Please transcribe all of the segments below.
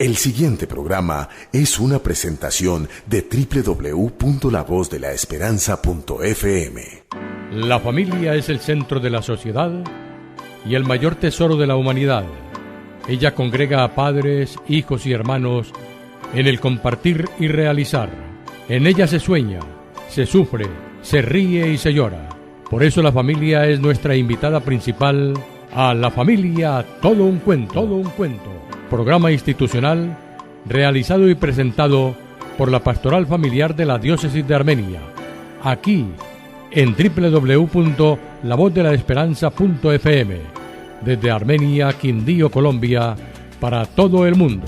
El siguiente programa es una presentación de www.lavozDelaesperanza.fm. La familia es el centro de la sociedad y el mayor tesoro de la humanidad. Ella congrega a padres, hijos y hermanos en el compartir y realizar. En ella se sueña, se sufre, se ríe y se llora. Por eso la familia es nuestra invitada principal a La Familia Todo un Cuento. Programa institucional realizado y presentado por la Pastoral Familiar de la Diócesis de Armenia. Aquí en www.lavozDelaesperanza.fm, desde Armenia, Quindío, Colombia, para todo el mundo.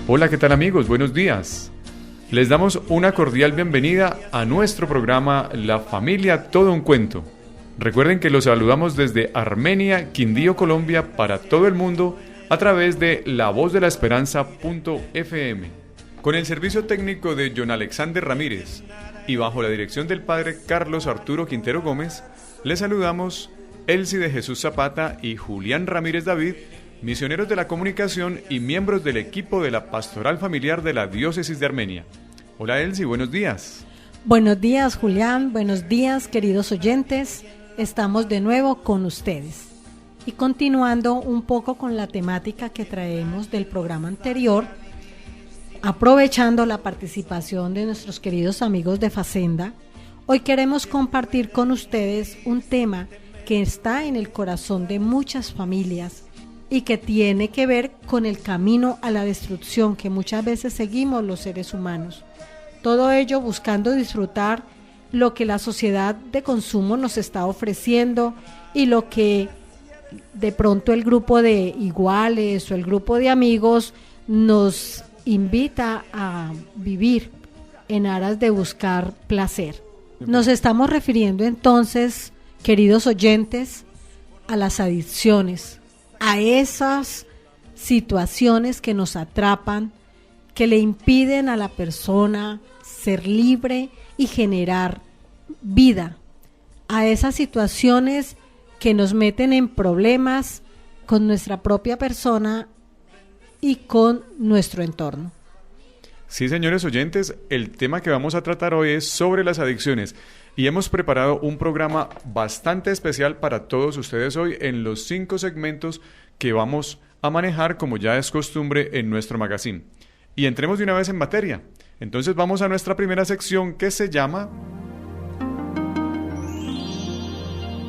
Hola, ¿qué tal amigos? Buenos días. Les damos una cordial bienvenida a nuestro programa La Familia Todo un Cuento. Recuerden que los saludamos desde Armenia, Quindío, Colombia, para todo el mundo a través de lavozDelaesperanza.fm. Con el servicio técnico de John Alexander Ramírez y bajo la dirección del Padre Carlos Arturo Quintero Gómez, les saludamos Elsie de Jesús Zapata y Julián Ramírez David, misioneros de la comunicación y miembros del equipo de la Pastoral Familiar de la Diócesis de Armenia. Hola Elsie, buenos días. Buenos días Julián, buenos días queridos oyentes, estamos de nuevo con ustedes. Y continuando un poco con la temática que traemos del programa anterior, aprovechando la participación de nuestros queridos amigos de Facenda, hoy queremos compartir con ustedes un tema que está en el corazón de muchas familias y que tiene que ver con el camino a la destrucción que muchas veces seguimos los seres humanos. Todo ello buscando disfrutar lo que la sociedad de consumo nos está ofreciendo y lo que de pronto el grupo de iguales o el grupo de amigos nos invita a vivir en aras de buscar placer. Nos estamos refiriendo entonces, queridos oyentes, a las adicciones, a esas situaciones que nos atrapan, que le impiden a la persona ser libre y generar vida, a esas situaciones que nos meten en problemas con nuestra propia persona y con nuestro entorno. Sí, señores oyentes, el tema que vamos a tratar hoy es sobre las adicciones y hemos preparado un programa bastante especial para todos ustedes hoy en los 5 segmentos que vamos a manejar como ya es costumbre en nuestro magazine. Y entremos de una vez en materia. Entonces vamos a nuestra primera sección que se llama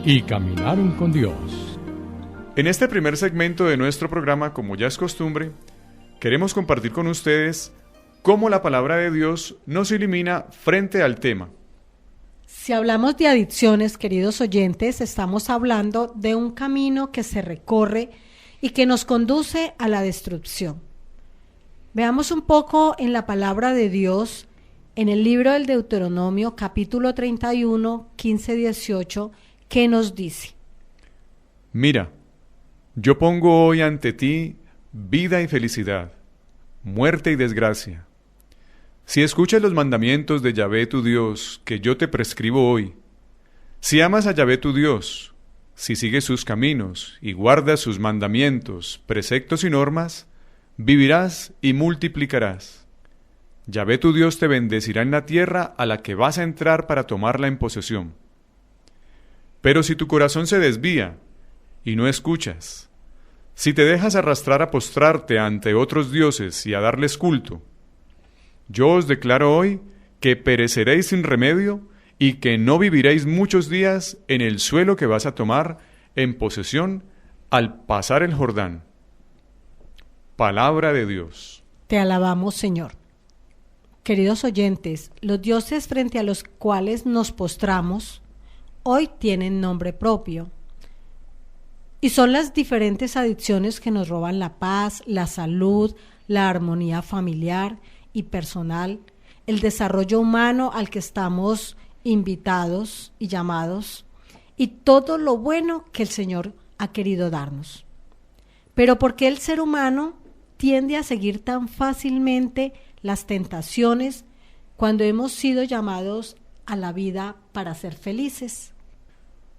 Y caminaron con Dios. En este primer segmento de nuestro programa, como ya es costumbre, queremos compartir con ustedes cómo la palabra de Dios nos ilumina frente al tema. Si hablamos de adicciones, queridos oyentes, estamos hablando de un camino que se recorre y que nos conduce a la destrucción. Veamos un poco en la palabra de Dios, en el libro del Deuteronomio, capítulo 31, 15-18, ¿qué nos dice? Mira, yo pongo hoy ante ti vida y felicidad, muerte y desgracia. Si escuchas los mandamientos de Yahvé tu Dios, que yo te prescribo hoy, si amas a Yahvé tu Dios, si sigues sus caminos y guardas sus mandamientos, preceptos y normas, vivirás y multiplicarás. Yahvé tu Dios te bendecirá en la tierra a la que vas a entrar para tomarla en posesión. Pero si tu corazón se desvía y no escuchas, si te dejas arrastrar a postrarte ante otros dioses y a darles culto, yo os declaro hoy que pereceréis sin remedio y que no viviréis muchos días en el suelo que vas a tomar en posesión al pasar el Jordán. Palabra de Dios. Te alabamos, Señor. Queridos oyentes, los dioses frente a los cuales nos postramos hoy tienen nombre propio. Y son las diferentes adicciones que nos roban la paz, la salud, la armonía familiar y personal, el desarrollo humano al que estamos invitados y llamados, y todo lo bueno que el Señor ha querido darnos. Pero ¿por qué el ser humano tiende a seguir tan fácilmente las tentaciones cuando hemos sido llamados a la vida para ser felices?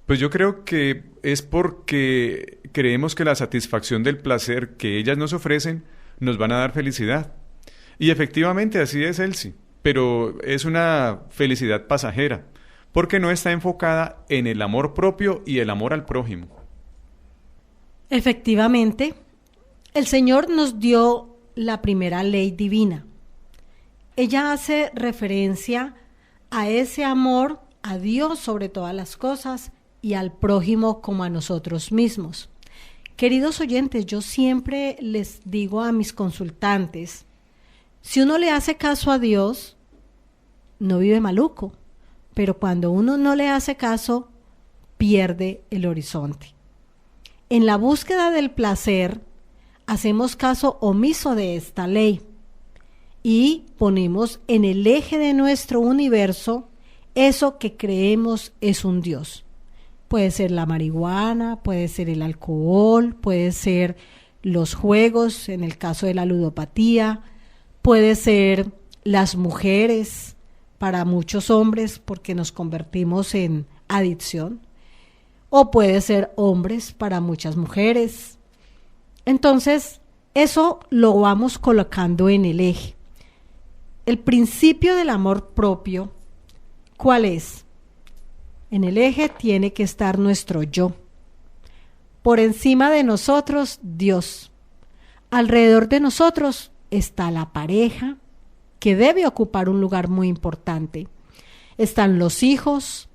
Pues yo creo que es porque creemos que la satisfacción del placer que ellas nos ofrecen nos van a dar felicidad. Y efectivamente así es, Elsie, pero es una felicidad pasajera, porque no está enfocada en el amor propio y el amor al prójimo. Efectivamente, el Señor nos dio la primera ley divina. Ella hace referencia a ese amor a Dios sobre todas las cosas y al prójimo como a nosotros mismos. Queridos oyentes, yo siempre les digo a mis consultantes, si uno le hace caso a Dios, no vive maluco, pero cuando uno no le hace caso, pierde el horizonte. En la búsqueda del placer, hacemos caso omiso de esta ley y ponemos en el eje de nuestro universo eso que creemos es un Dios. Puede ser la marihuana, puede ser el alcohol, puede ser los juegos, en el caso de la ludopatía, puede ser las mujeres, para muchos hombres, porque nos convertimos en adicción, o puede ser hombres para muchas mujeres. Entonces, eso lo vamos colocando en el eje. El principio del amor propio, ¿cuál es? En el eje tiene que estar nuestro yo. Por encima de nosotros, Dios. Alrededor de nosotros está la pareja, que debe ocupar un lugar muy importante. Están los hijos,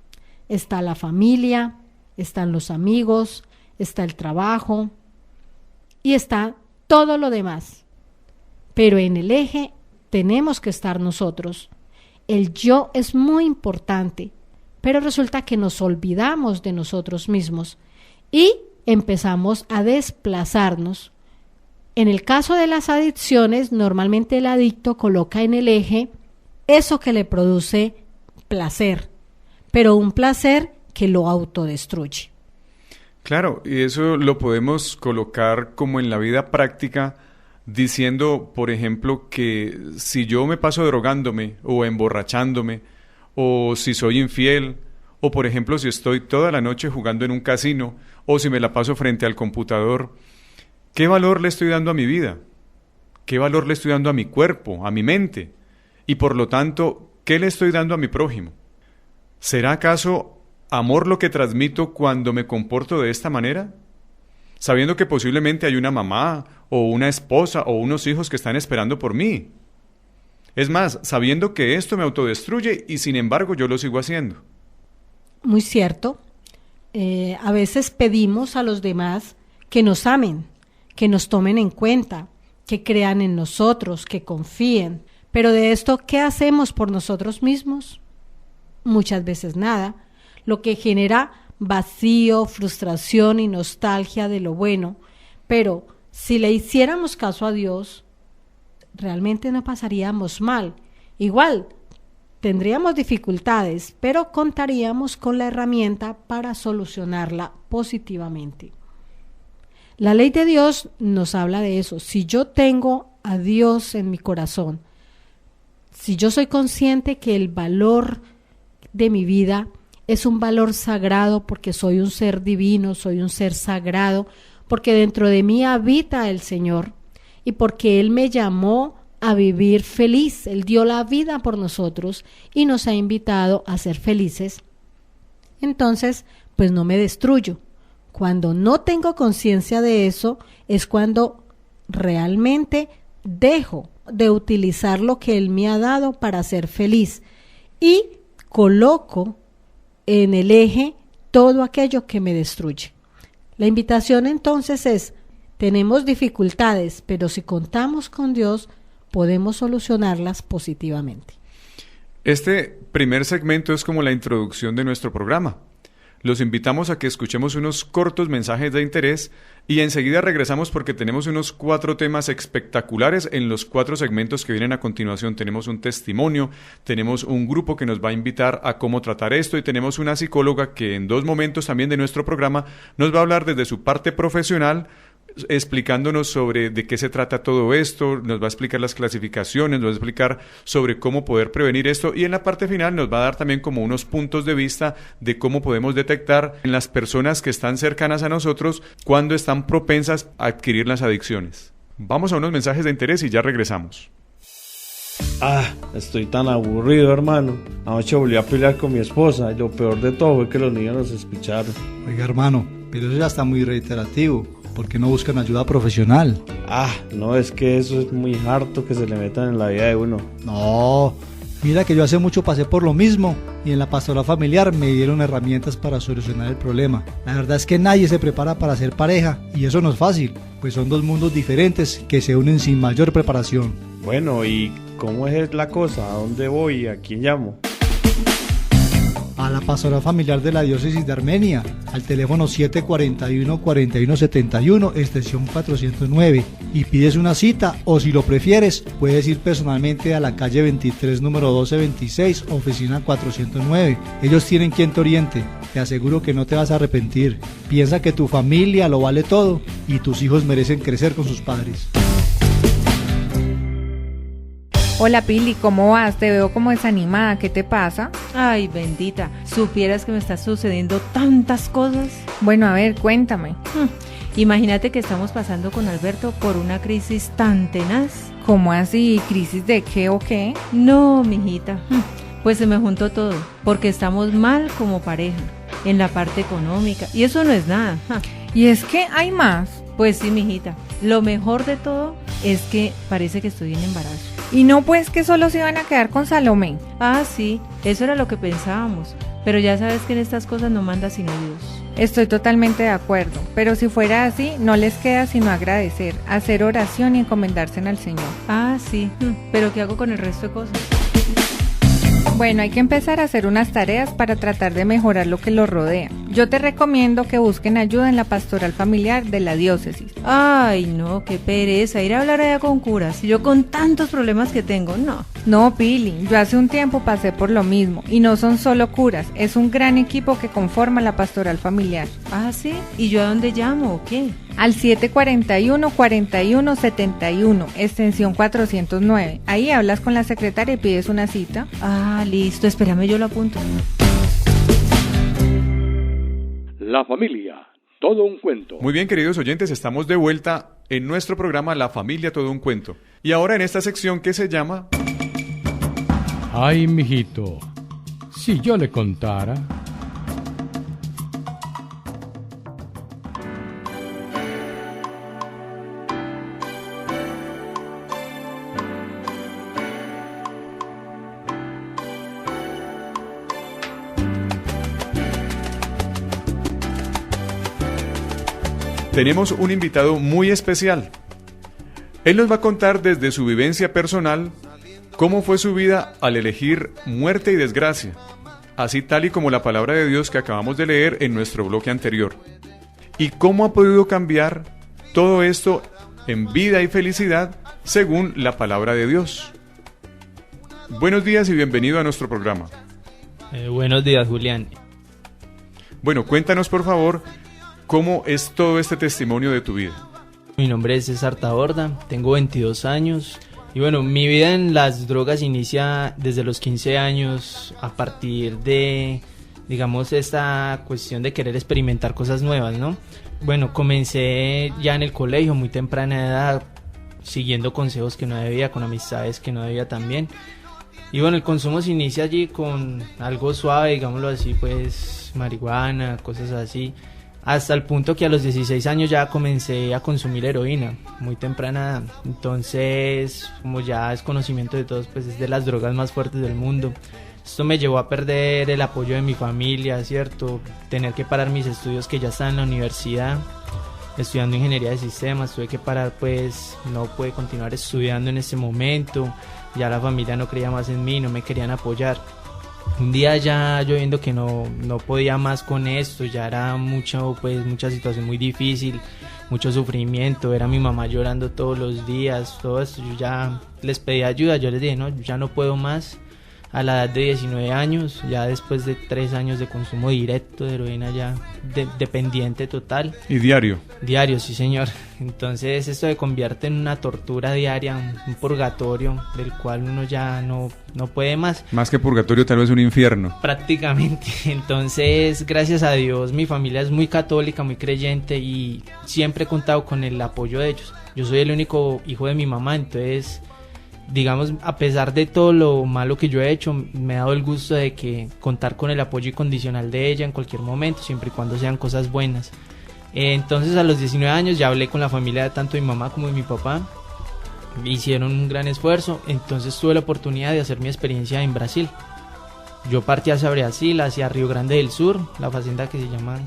está la familia, están los amigos, está el trabajo y está todo lo demás. Pero en el eje tenemos que estar nosotros. El yo es muy importante, pero resulta que nos olvidamos de nosotros mismos y empezamos a desplazarnos. En el caso de las adicciones, normalmente el adicto coloca en el eje eso que le produce placer, pero un placer que lo autodestruye. Claro, y eso lo podemos colocar como en la vida práctica, diciendo, por ejemplo, que si yo me paso drogándome o emborrachándome, o si soy infiel, o por ejemplo si estoy toda la noche jugando en un casino, o si me la paso frente al computador, ¿qué valor le estoy dando a mi vida? ¿Qué valor le estoy dando a mi cuerpo, a mi mente? Y por lo tanto, ¿qué le estoy dando a mi prójimo? ¿Será acaso amor lo que transmito cuando me comporto de esta manera? Sabiendo que posiblemente hay una mamá, o una esposa, o unos hijos que están esperando por mí. Es más, sabiendo que esto me autodestruye y sin embargo yo lo sigo haciendo. Muy cierto. A veces pedimos a los demás que nos amen, que nos tomen en cuenta, que crean en nosotros, que confíen. Pero de esto, ¿qué hacemos por nosotros mismos? Muchas veces nada, lo que genera vacío, frustración y nostalgia de lo bueno. Pero si le hiciéramos caso a Dios, realmente no pasaríamos mal. Igual, tendríamos dificultades, pero contaríamos con la herramienta para solucionarla positivamente. La ley de Dios nos habla de eso. Si yo tengo a Dios en mi corazón, si yo soy consciente que el valor de mi vida es un valor sagrado porque soy un ser divino, soy un ser sagrado, porque dentro de mí habita el Señor y porque Él me llamó a vivir feliz. Él dio la vida por nosotros y nos ha invitado a ser felices. Entonces, pues no me destruyo. Cuando no tengo conciencia de eso, es cuando realmente dejo de utilizar lo que Él me ha dado para ser feliz y coloco en el eje todo aquello que me destruye. La invitación entonces es, tenemos dificultades, pero si contamos con Dios, podemos solucionarlas positivamente. Este primer segmento es como la introducción de nuestro programa. los invitamos a que escuchemos unos cortos mensajes de interés y enseguida regresamos porque tenemos unos 4 temas espectaculares en los 4 segmentos que vienen a continuación. Tenemos un testimonio, tenemos un grupo que nos va a invitar a cómo tratar esto y tenemos una psicóloga que en 2 momentos también de nuestro programa nos va a hablar desde su parte profesional, explicándonos sobre de qué se trata todo esto, nos va a explicar las clasificaciones, nos va a explicar sobre cómo poder prevenir esto y en la parte final nos va a dar también como unos puntos de vista de cómo podemos detectar en las personas que están cercanas a nosotros cuando están propensas a adquirir las adicciones. Vamos a unos mensajes de interés y ya regresamos. Estoy tan aburrido, hermano. Anoche volví a pelear con mi esposa y lo peor de todo fue que los niños nos escucharon. Oiga, hermano, pero eso ya está muy reiterativo. ¿Por qué no buscan ayuda profesional? No, es que eso es muy harto que se le metan en la vida de uno. No, mira que yo hace mucho pasé por lo mismo y en la pastoral familiar me dieron herramientas para solucionar el problema. La verdad es que nadie se prepara para ser pareja y eso no es fácil, pues son 2 mundos diferentes que se unen sin mayor preparación. Bueno, ¿y cómo es la cosa? ¿A dónde voy? ¿A quién llamo? A la pastoral familiar de la diócesis de Armenia, al teléfono 741-4171, extensión 409, y pides una cita, o si lo prefieres, puedes ir personalmente a la calle 23, número 1226, oficina 409. Ellos tienen quien te oriente, te aseguro que no te vas a arrepentir. Piensa que tu familia lo vale todo, y tus hijos merecen crecer con sus padres. Hola Pili, ¿cómo vas? Te veo como desanimada, ¿qué te pasa? Ay, bendita, supieras que me está sucediendo tantas cosas. Bueno, a ver, cuéntame. Imagínate que estamos pasando con Alberto por una crisis tan tenaz. ¿Cómo así? ¿Crisis de qué o qué? No, mijita, pues se me juntó todo, porque estamos mal como pareja, en la parte económica, y eso no es nada. ¿Y es que hay más? Pues sí, mijita, lo mejor de todo es que parece que estoy en embarazo. Y no pues que solo se iban a quedar con Salomé. Sí, eso era lo que pensábamos, pero ya sabes que en estas cosas no manda sino Dios. Estoy totalmente de acuerdo, pero si fuera así, no les queda sino agradecer, hacer oración y encomendarse al Señor. Sí, pero ¿qué hago con el resto de cosas? Bueno, hay que empezar a hacer unas tareas para tratar de mejorar lo que los rodea. Yo te recomiendo que busquen ayuda en la pastoral familiar de la diócesis. Ay, no, qué pereza, ir a hablar allá con curas. Yo con tantos problemas que tengo, no. No, Pili, yo hace un tiempo pasé por lo mismo. Y no son solo curas, es un gran equipo que conforma la pastoral familiar. ¿Sí? ¿Y yo a dónde llamo o qué? Al 741-4171, extensión 409. Ahí hablas con la secretaria y pides una cita. Listo, espérame, yo lo apunto. La familia, todo un cuento. Muy bien, queridos oyentes, estamos de vuelta en nuestro programa La Familia, todo un cuento. Y ahora en esta sección que se llama... Ay, mijito, si yo le contara... Tenemos un invitado muy especial. Él nos va a contar desde su vivencia personal cómo fue su vida al elegir muerte y desgracia, así tal y como la palabra de Dios que acabamos de leer en nuestro bloque anterior, y cómo ha podido cambiar todo esto en vida y felicidad según la palabra de Dios. Buenos días y bienvenido a nuestro programa. Buenos días, Julián. Bueno, cuéntanos por favor cómo es todo este testimonio de tu vida. Mi nombre es César Taborda, tengo 22 años y bueno, mi vida en las drogas inicia desde los 15 años a partir de, digamos, esta cuestión de querer experimentar cosas nuevas, ¿no? Bueno, comencé ya en el colegio, muy temprana edad, siguiendo consejos que no debía, con amistades que no debía también. Y bueno, el consumo se inicia allí con algo suave, digámoslo así, pues marihuana, cosas así. Hasta el punto que a los 16 años ya comencé a consumir heroína, muy temprana. Entonces, como ya es conocimiento de todos, pues es de las drogas más fuertes del mundo. Esto me llevó a perder el apoyo de mi familia, ¿cierto? Tener que parar mis estudios que ya estaba en la universidad, estudiando ingeniería de sistemas. Tuve que parar, pues no pude continuar estudiando en ese momento. Ya la familia no creía más en mí, no me querían apoyar. Un día ya yo viendo que no podía más con esto, ya era mucha situación muy difícil, mucho sufrimiento, era mi mamá llorando todos los días, todo esto, yo ya les pedí ayuda, yo les dije, no, yo ya no puedo más. A la edad de 19 años, ya después de 3 años de consumo directo de heroína, ya dependiente total. ¿Y diario? Diario, sí señor. Entonces esto se convierte en una tortura diaria, un purgatorio del cual uno ya no puede más. Más que purgatorio, tal vez un infierno. Prácticamente. Entonces, gracias a Dios, mi familia es muy católica, muy creyente y siempre he contado con el apoyo de ellos. Yo soy el único hijo de mi mamá, entonces, digamos, a pesar de todo lo malo que yo he hecho, me ha dado el gusto de que contar con el apoyo incondicional de ella en cualquier momento, siempre y cuando sean cosas buenas. Entonces a los 19 años ya hablé con la familia de tanto de mi mamá como de mi papá, hicieron un gran esfuerzo, entonces tuve la oportunidad de hacer mi experiencia en Brasil. Yo partí hacia Brasil, hacia Río Grande del Sur, la facenda que se llama...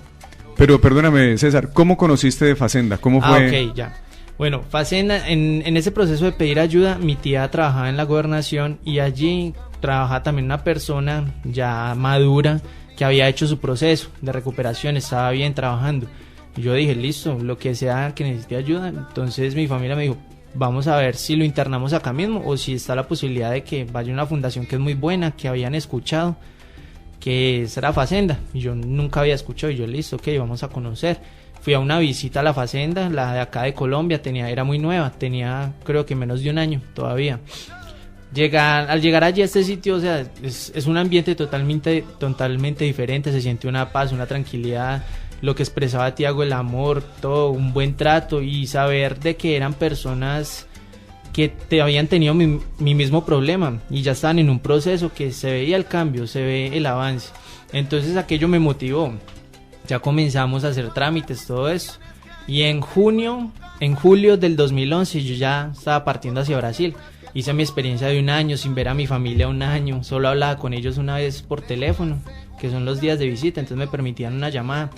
Pero perdóname, César, ¿cómo conociste de Facenda? ¿Cómo fue? Ok, ya. Bueno, Facenda, en ese proceso de pedir ayuda, mi tía trabajaba en la gobernación y allí trabajaba también una persona ya madura que había hecho su proceso de recuperación, estaba bien trabajando. Y yo dije, listo, lo que sea que necesite ayuda. Entonces mi familia me dijo, vamos a ver si lo internamos acá mismo o si está la posibilidad de que vaya a una fundación que es muy buena, que habían escuchado, que será Facenda. Y yo nunca había escuchado y yo, listo, ok, vamos a conocer. Fui a una visita a la Facenda, la de acá de Colombia, era muy nueva, tenía creo que menos de un año todavía. Al llegar allí a este sitio, o sea, es un ambiente totalmente diferente, se siente una paz, una tranquilidad, lo que expresaba Tiago, el amor, todo, un buen trato y saber de que eran personas que habían tenido mi mismo problema y ya estaban en un proceso que se veía el cambio, se ve el avance. Entonces aquello me motivó. Ya comenzamos a hacer trámites, todo eso. Y en julio del 2011 yo ya estaba partiendo hacia Brasil. Hice mi experiencia de un año sin ver a mi familia un año. Solo hablaba con ellos una vez por teléfono, que son los días de visita. Entonces me permitían una llamada.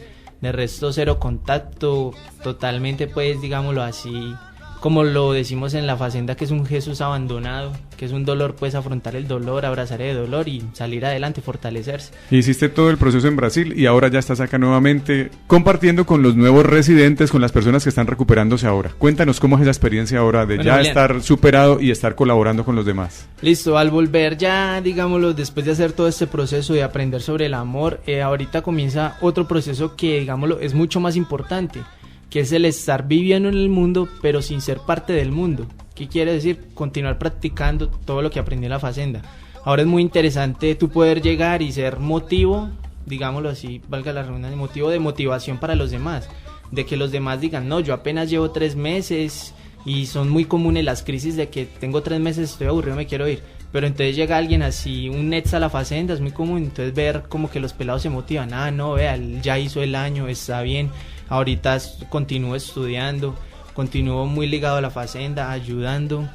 De resto cero contacto, totalmente pues digámoslo así, como lo decimos en la Facenda, que es un Jesús abandonado, que es un dolor, pues afrontar el dolor, abrazar el dolor y salir adelante, fortalecerse. Hiciste todo el proceso en Brasil y ahora ya estás acá nuevamente compartiendo con los nuevos residentes, con las personas que están recuperándose ahora. Cuéntanos cómo es esa experiencia ahora de ya estar superado y estar colaborando con los demás. Listo, al volver ya, digámoslo, después de hacer todo este proceso de aprender sobre el amor, ahorita comienza otro proceso que, digámoslo, es mucho más importante, que es el estar viviendo en el mundo pero sin ser parte del mundo. ¿Qué quiere decir? Continuar practicando todo lo que aprendí en la Facenda. Ahora es muy interesante tú poder llegar y ser motivo, digámoslo así, valga la redundancia, motivo de motivación para los demás, de que los demás digan, no, yo apenas llevo 3 meses y son muy comunes las crisis de que tengo 3 meses, estoy aburrido, me quiero ir. Pero entonces llega alguien así, un Nets a la Facenda, es muy común, entonces ver como que los pelados se motivan, no, vea, él ya hizo el año, está bien, ahorita continúo estudiando, continúo muy ligado a la Facenda, ayudando.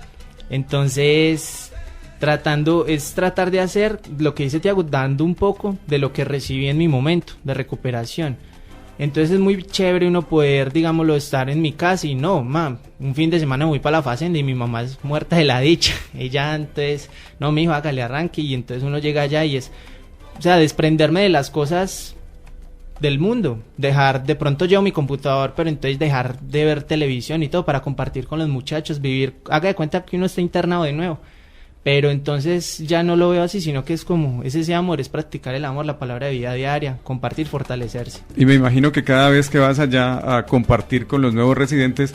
Entonces tratar de hacer lo que dice Tiago, dando un poco de lo que recibí en mi momento de recuperación. Entonces es muy chévere uno poder, digámoslo, estar en mi casa y un fin de semana voy para la Facenda y mi mamá es muerta de la dicha. Ella antes, no, mijo, hágale arranque, y entonces uno llega allá y es, o sea, desprenderme de las cosas del mundo, dejar, de pronto llevo mi computador, pero entonces dejar de ver televisión y todo para compartir con los muchachos, vivir, haga de cuenta que uno está internado de nuevo. Pero entonces ya no lo veo así, sino que es como, ese amor, es practicar el amor, la palabra de vida diaria, compartir, fortalecerse. Y me imagino que cada vez que vas allá a compartir con los nuevos residentes,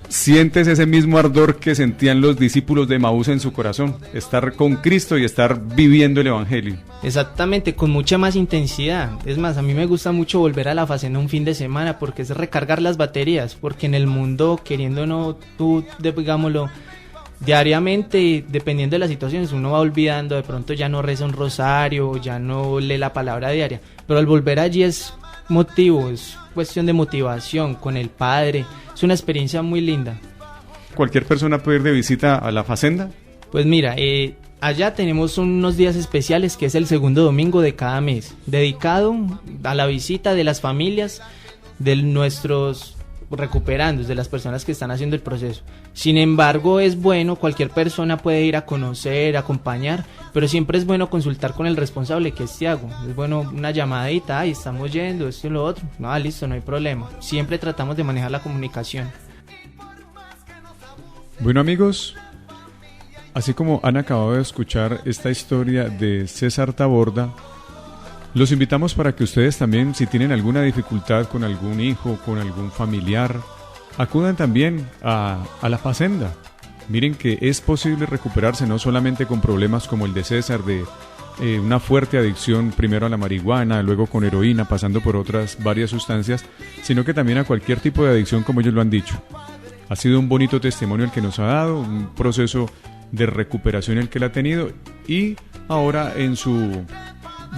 sientes ese mismo ardor que sentían los discípulos de Emaús en su corazón, estar con Cristo y estar viviendo el Evangelio. Exactamente, con mucha más intensidad. Es más, a mí me gusta mucho volver a la Facenda un fin de semana porque es recargar las baterías, porque en el mundo, queriendo o no, tú, digámoslo, diariamente, dependiendo de las situaciones, uno va olvidando, de pronto ya no reza un rosario, ya no lee la palabra diaria, pero al volver allí es motivo, es cuestión de motivación con el Padre, es una experiencia muy linda. ¿Cualquier persona puede ir de visita a la Facenda? Pues mira, allá tenemos unos días especiales que es el segundo domingo de cada mes, dedicado a la visita de las familias de nuestros recuperando, de las personas que están haciendo el proceso. Sin embargo, es bueno, cualquier persona puede ir a conocer, acompañar, pero siempre es bueno consultar con el responsable, que es Tiago. Es bueno una llamadita, ay, estamos yendo, esto y lo otro. No, listo, no hay problema. Siempre tratamos de manejar la comunicación. Bueno, amigos, así como han acabado de escuchar esta historia de César Taborda, los invitamos para que ustedes también, si tienen alguna dificultad con algún hijo, con algún familiar, acudan también a la Facenda. Miren que es posible recuperarse no solamente con problemas como el de César, de una fuerte adicción primero a la marihuana, luego con heroína, pasando por otras varias sustancias, sino que también a cualquier tipo de adicción, como ellos lo han dicho. Ha sido un bonito testimonio el que nos ha dado, un proceso de recuperación el que él ha tenido, y ahora en su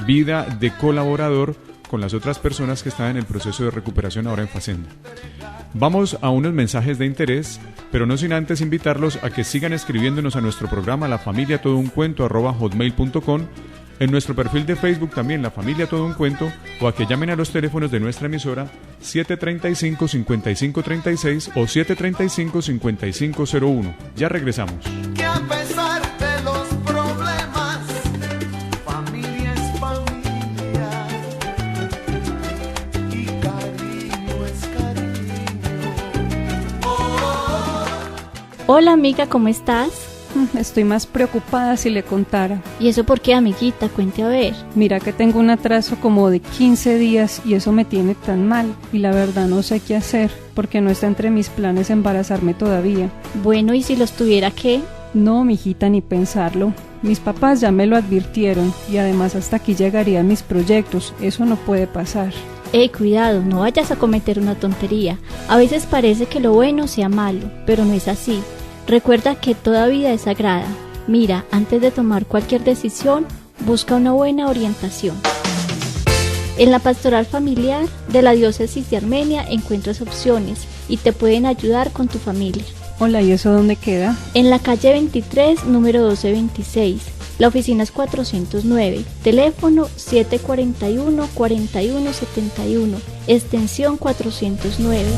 vida de colaborador con las otras personas que están en el proceso de recuperación ahora en Facenda. Vamos a unos mensajes de interés, pero no sin antes invitarlos a que sigan escribiéndonos a nuestro programa lafamiliatodouncuento@hotmail.com, en nuestro perfil de Facebook también, La Familia Todo Un Cuento, o a que llamen a los teléfonos de nuestra emisora 735-5536 o 735-5501. Ya regresamos. Que a pesar de los problemas, familia es familia y cariño es cariño. Hola amiga, ¿cómo estás? Estoy más preocupada si le contara. ¿Y eso por qué, amiguita? Cuente a ver. Mira que tengo un atraso como de 15 días y eso me tiene tan mal. Y la verdad no sé qué hacer, porque no está entre mis planes embarazarme todavía. Bueno, ¿y si los tuviera qué? No, mijita, ni pensarlo. Mis papás ya me lo advirtieron y además hasta aquí llegarían mis proyectos. Eso no puede pasar. Cuidado, no vayas a cometer una tontería. A veces parece que lo bueno sea malo, pero no es así. Recuerda que toda vida es sagrada. Mira, antes de tomar cualquier decisión, busca una buena orientación. En la Pastoral Familiar de la Diócesis de Armenia encuentras opciones y te pueden ayudar con tu familia. Hola, ¿y eso dónde queda? En la calle 23, número 1226. La oficina es 409. Teléfono 741-4171. Extensión 409.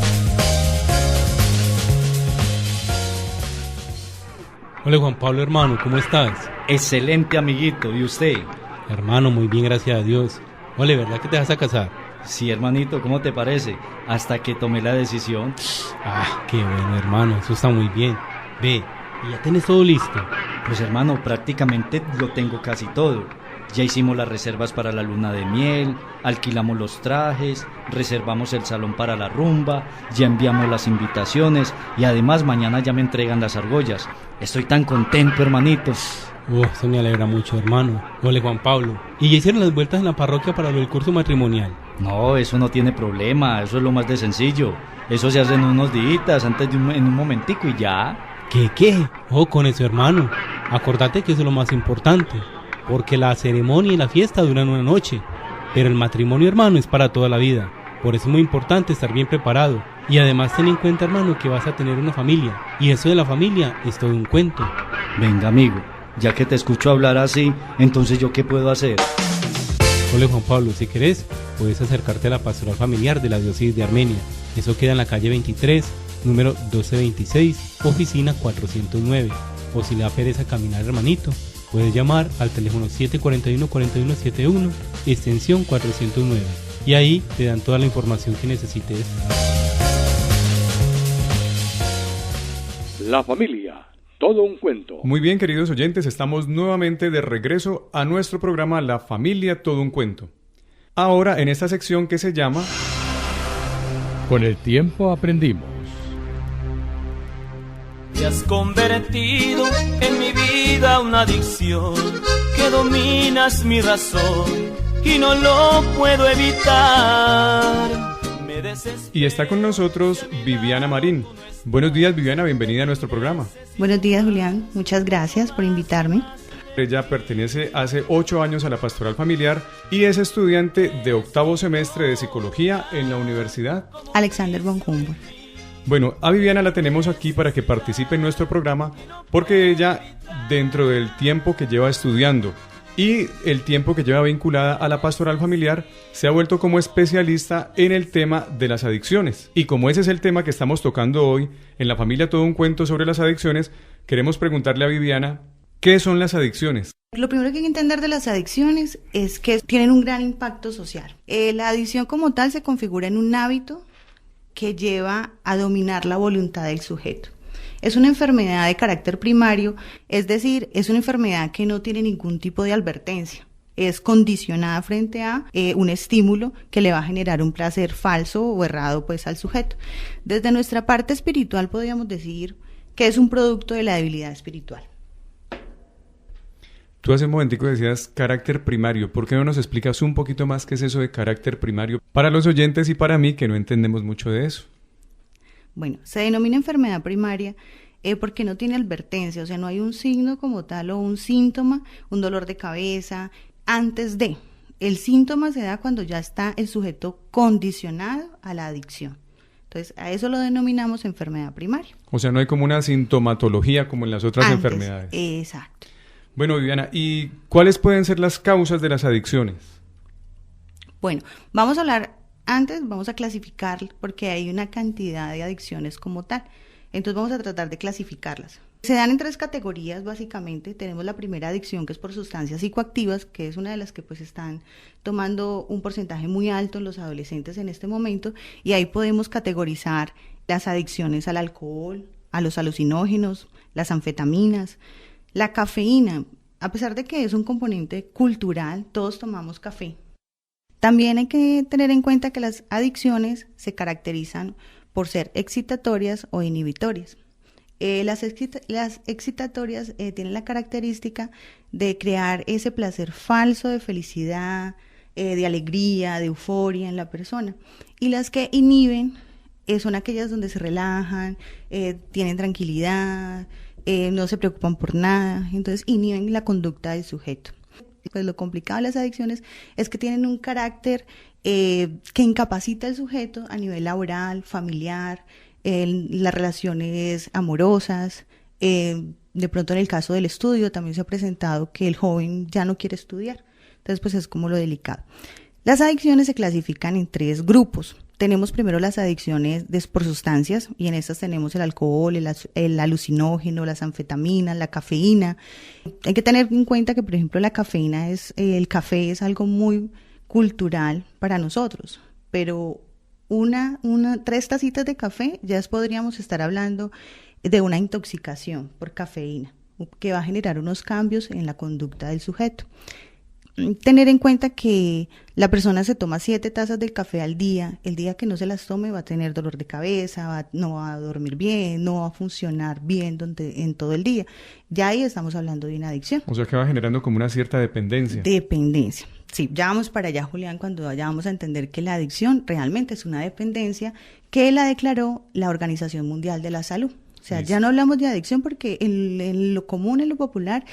Hola Juan Pablo, hermano, ¿cómo estás? Excelente, amiguito, ¿y usted? Hermano, muy bien, gracias a Dios. Ole, ¿verdad que te vas a casar? Sí, hermanito, ¿cómo te parece? Hasta que tomé la decisión. Qué bueno, hermano, eso está muy bien. Ve, ¿y ya tienes todo listo? Pues hermano, prácticamente lo tengo casi todo. Ya hicimos las reservas para la luna de miel, alquilamos los trajes, reservamos el salón para la rumba, ya enviamos las invitaciones y además mañana ya me entregan las argollas. Estoy tan contento, hermanito. Eso me alegra mucho, hermano. Ole, Juan Pablo, ¿y ya hicieron las vueltas en la parroquia para lo del curso matrimonial? No, eso no tiene problema, eso es lo más de sencillo. Eso se hace en unos días, antes de en un momentico y ya. ¿Qué? Con eso, hermano. Acordate que eso es lo más importante. Porque la ceremonia y la fiesta duran una noche, pero el matrimonio, hermano, es para toda la vida. Por eso es muy importante estar bien preparado. Y además ten en cuenta, hermano, que vas a tener una familia. Y eso de la familia es todo un cuento. Venga, amigo, ya que te escucho hablar así, entonces ¿yo qué puedo hacer? Hola, Juan Pablo, si querés, puedes acercarte a la Pastoral Familiar de la Diócesis de Armenia. Eso queda en la calle 23, número 1226, oficina 409. O si le da pereza caminar, hermanito, puedes llamar al teléfono 741-4171, extensión 409, y ahí te dan toda la información que necesites. La familia, todo un cuento. Muy bien, queridos oyentes, estamos nuevamente de regreso a nuestro programa La Familia, todo un cuento. Ahora en esta sección que se llama Con el tiempo aprendimos. Te has convertido en mi vida una adicción que dominas mi razón y no lo puedo evitar. Y está con nosotros Viviana Marín. Buenos días, Viviana, bienvenida a nuestro programa. Buenos días, Julián, muchas gracias por invitarme. Ella pertenece hace 8 años a la Pastoral Familiar y es estudiante de 8º semestre de Psicología en la Universidad Alexander von Humboldt. Bueno, a Viviana la tenemos aquí para que participe en nuestro programa porque ella, dentro del tiempo que lleva estudiando y el tiempo que lleva vinculada a la pastoral familiar, se ha vuelto como especialista en el tema de las adicciones. Y como ese es el tema que estamos tocando hoy, en La Familia Todo un Cuento sobre las adicciones, queremos preguntarle a Viviana, ¿qué son las adicciones? Lo primero que hay que entender de las adicciones es que tienen un gran impacto social. La adicción como tal se configura en un hábito que lleva a dominar la voluntad del sujeto. Es una enfermedad de carácter primario, es decir, es una enfermedad que no tiene ningún tipo de advertencia. Es condicionada frente a un estímulo que le va a generar un placer falso o errado pues al sujeto. Desde nuestra parte espiritual podríamos decir que es un producto de la debilidad espiritual. Tú hace un momentico decías carácter primario. ¿Por qué no nos explicas un poquito más qué es eso de carácter primario para los oyentes y para mí que no entendemos mucho de eso? Bueno, se denomina enfermedad primaria porque no tiene advertencia, o sea, no hay un signo como tal o un síntoma, un dolor de cabeza, antes de. El síntoma se da cuando ya está el sujeto condicionado a la adicción. Entonces, a eso lo denominamos enfermedad primaria. O sea, no hay como una sintomatología como en las otras enfermedades. Exacto. Bueno, Viviana, ¿y cuáles pueden ser las causas de las adicciones? Bueno, vamos a clasificar porque hay una cantidad de adicciones como tal. Entonces vamos a tratar de clasificarlas. Se dan en 3 categorías básicamente. Tenemos la primera adicción que es por sustancias psicoactivas, que es una de las que pues están tomando un porcentaje muy alto en los adolescentes en este momento, y ahí podemos categorizar las adicciones al alcohol, a los alucinógenos, las anfetaminas, la cafeína. A pesar de que es un componente cultural, todos tomamos café. También hay que tener en cuenta que las adicciones se caracterizan por ser excitatorias o inhibitorias. Las excitatorias tienen la característica de crear ese placer falso de felicidad, de alegría, de euforia en la persona. Y las que inhiben son aquellas donde se relajan, tienen tranquilidad, no se preocupan por nada, entonces inhiben la conducta del sujeto. Pues lo complicado de las adicciones es que tienen un carácter que incapacita al sujeto a nivel laboral, familiar, las relaciones amorosas. De pronto en el caso del estudio también se ha presentado que el joven ya no quiere estudiar. Entonces pues es como lo delicado. Las adicciones se clasifican en 3 grupos. Tenemos primero las adicciones por sustancias, y en estas tenemos el alcohol, el alucinógeno, las anfetaminas, la cafeína. Hay que tener en cuenta que, por ejemplo, el café es algo muy cultural para nosotros, pero 3 tacitas de café ya podríamos estar hablando de una intoxicación por cafeína, que va a generar unos cambios en la conducta del sujeto. Tener en cuenta que la persona se toma 7 tazas de café al día. El día que no se las tome va a tener dolor de cabeza, no va a dormir bien, no va a funcionar bien en todo el día. Ya ahí estamos hablando de una adicción. O sea que va generando como una cierta dependencia. Dependencia. Sí, ya vamos para allá, Julián, cuando ya vamos a entender que la adicción realmente es una dependencia que la declaró la Organización Mundial de la Salud. O sea, ya no hablamos de adicción porque en lo común, en lo popular,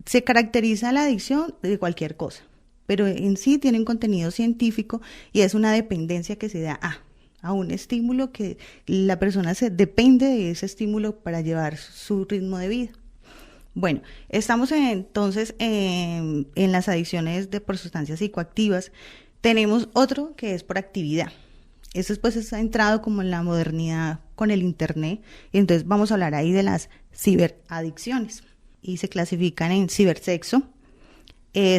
se caracteriza la adicción de cualquier cosa, pero en sí tiene un contenido científico y es una dependencia que se da a un estímulo que la persona depende de ese estímulo para llevar su ritmo de vida. Bueno, estamos entonces en las adicciones por sustancias psicoactivas. Tenemos otro que es por actividad. Eso pues ha entrado como en la modernidad con el internet, y entonces vamos a hablar ahí de las ciberadicciones. Y se clasifican en cibersexo,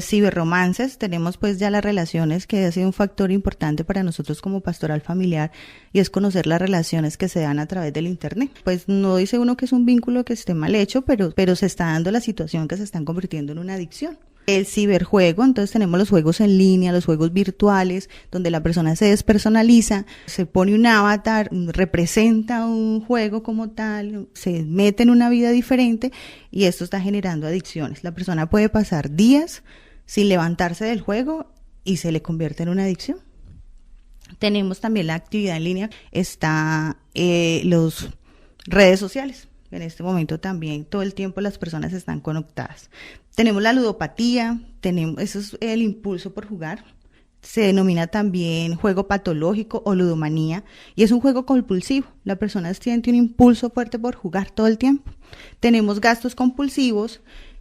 ciberromances. Tenemos pues ya las relaciones, que ha sido un factor importante para nosotros como pastoral familiar, y es conocer las relaciones que se dan a través del internet. Pues no dice uno que es un vínculo que esté mal hecho, pero se está dando la situación que se están convirtiendo en una adicción. El ciberjuego, entonces tenemos los juegos en línea, los juegos virtuales, donde la persona se despersonaliza, se pone un avatar, representa un juego como tal, se mete en una vida diferente, y esto está generando adicciones. La persona puede pasar días sin levantarse del juego y se le convierte en una adicción. Tenemos también la actividad en línea, está las redes sociales. En este momento también todo el tiempo las personas están conectadas. Tenemos la ludopatía, eso es el impulso por jugar. Se denomina también juego patológico o ludomanía, y es un juego compulsivo. La persona siente un impulso fuerte por jugar todo el tiempo. Tenemos gastos compulsivos,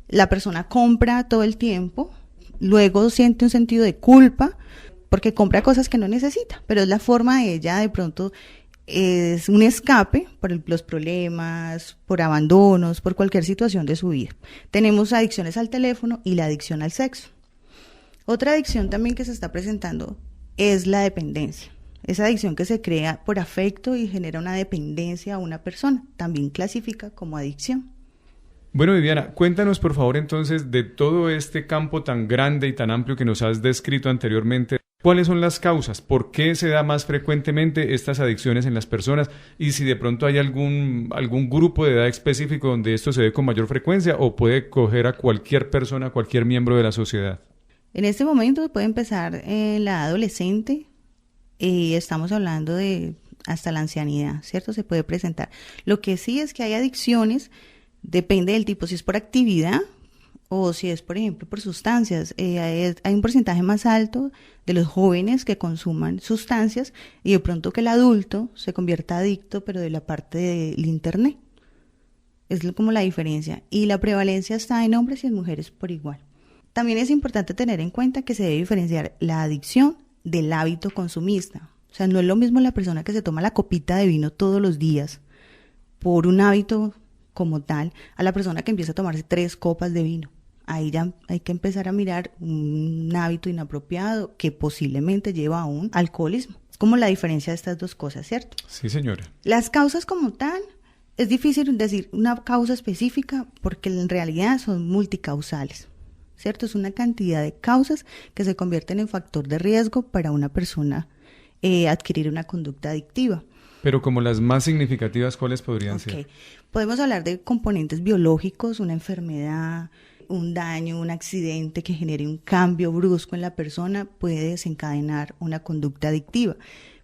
La persona compra todo el tiempo, luego siente un sentido de culpa porque compra cosas que no necesita, pero es la forma de ella, de pronto es un escape por los problemas, por abandonos, por cualquier situación de su vida. Tenemos adicciones al teléfono y la adicción al sexo. Otra adicción también que se está presentando es la dependencia. Esa adicción que se crea por afecto y genera una dependencia a una persona, también clasifica como adicción. Bueno, Viviana, cuéntanos por favor entonces de todo este campo tan grande y tan amplio que nos has descrito anteriormente. ¿Cuáles son las causas? ¿Por qué se da más frecuentemente estas adicciones en las personas? Y si de pronto hay algún grupo de edad específico donde esto se ve con mayor frecuencia o puede coger a cualquier persona, a cualquier miembro de la sociedad. En este momento puede empezar en la adolescente y estamos hablando de hasta la ancianidad, ¿cierto? Se puede presentar. Lo que sí es que hay adicciones, depende del tipo, si es por actividad o si es, por ejemplo, por sustancias. Hay un porcentaje más alto de los jóvenes que consuman sustancias y de pronto que el adulto se convierta adicto, pero de la parte del internet. Es como la diferencia. Y la prevalencia está en hombres y en mujeres por igual. También es importante tener en cuenta que se debe diferenciar la adicción del hábito consumista. O sea, no es lo mismo la persona que se toma la copita de vino todos los días por un hábito como tal, a la persona que empieza a tomarse 3 copas de vino. Ahí ya hay que empezar a mirar un hábito inapropiado que posiblemente lleva a un alcoholismo. Es como la diferencia de estas dos cosas, ¿cierto? Sí, señora. Las causas como tal, es difícil decir una causa específica porque en realidad son multicausales, ¿cierto? Es una cantidad de causas que se convierten en factor de riesgo para una persona adquirir una conducta adictiva. Pero como las más significativas, ¿cuáles podrían ser? Podemos hablar de componentes biológicos, una enfermedad, un daño, un accidente que genere un cambio brusco en la persona puede desencadenar una conducta adictiva.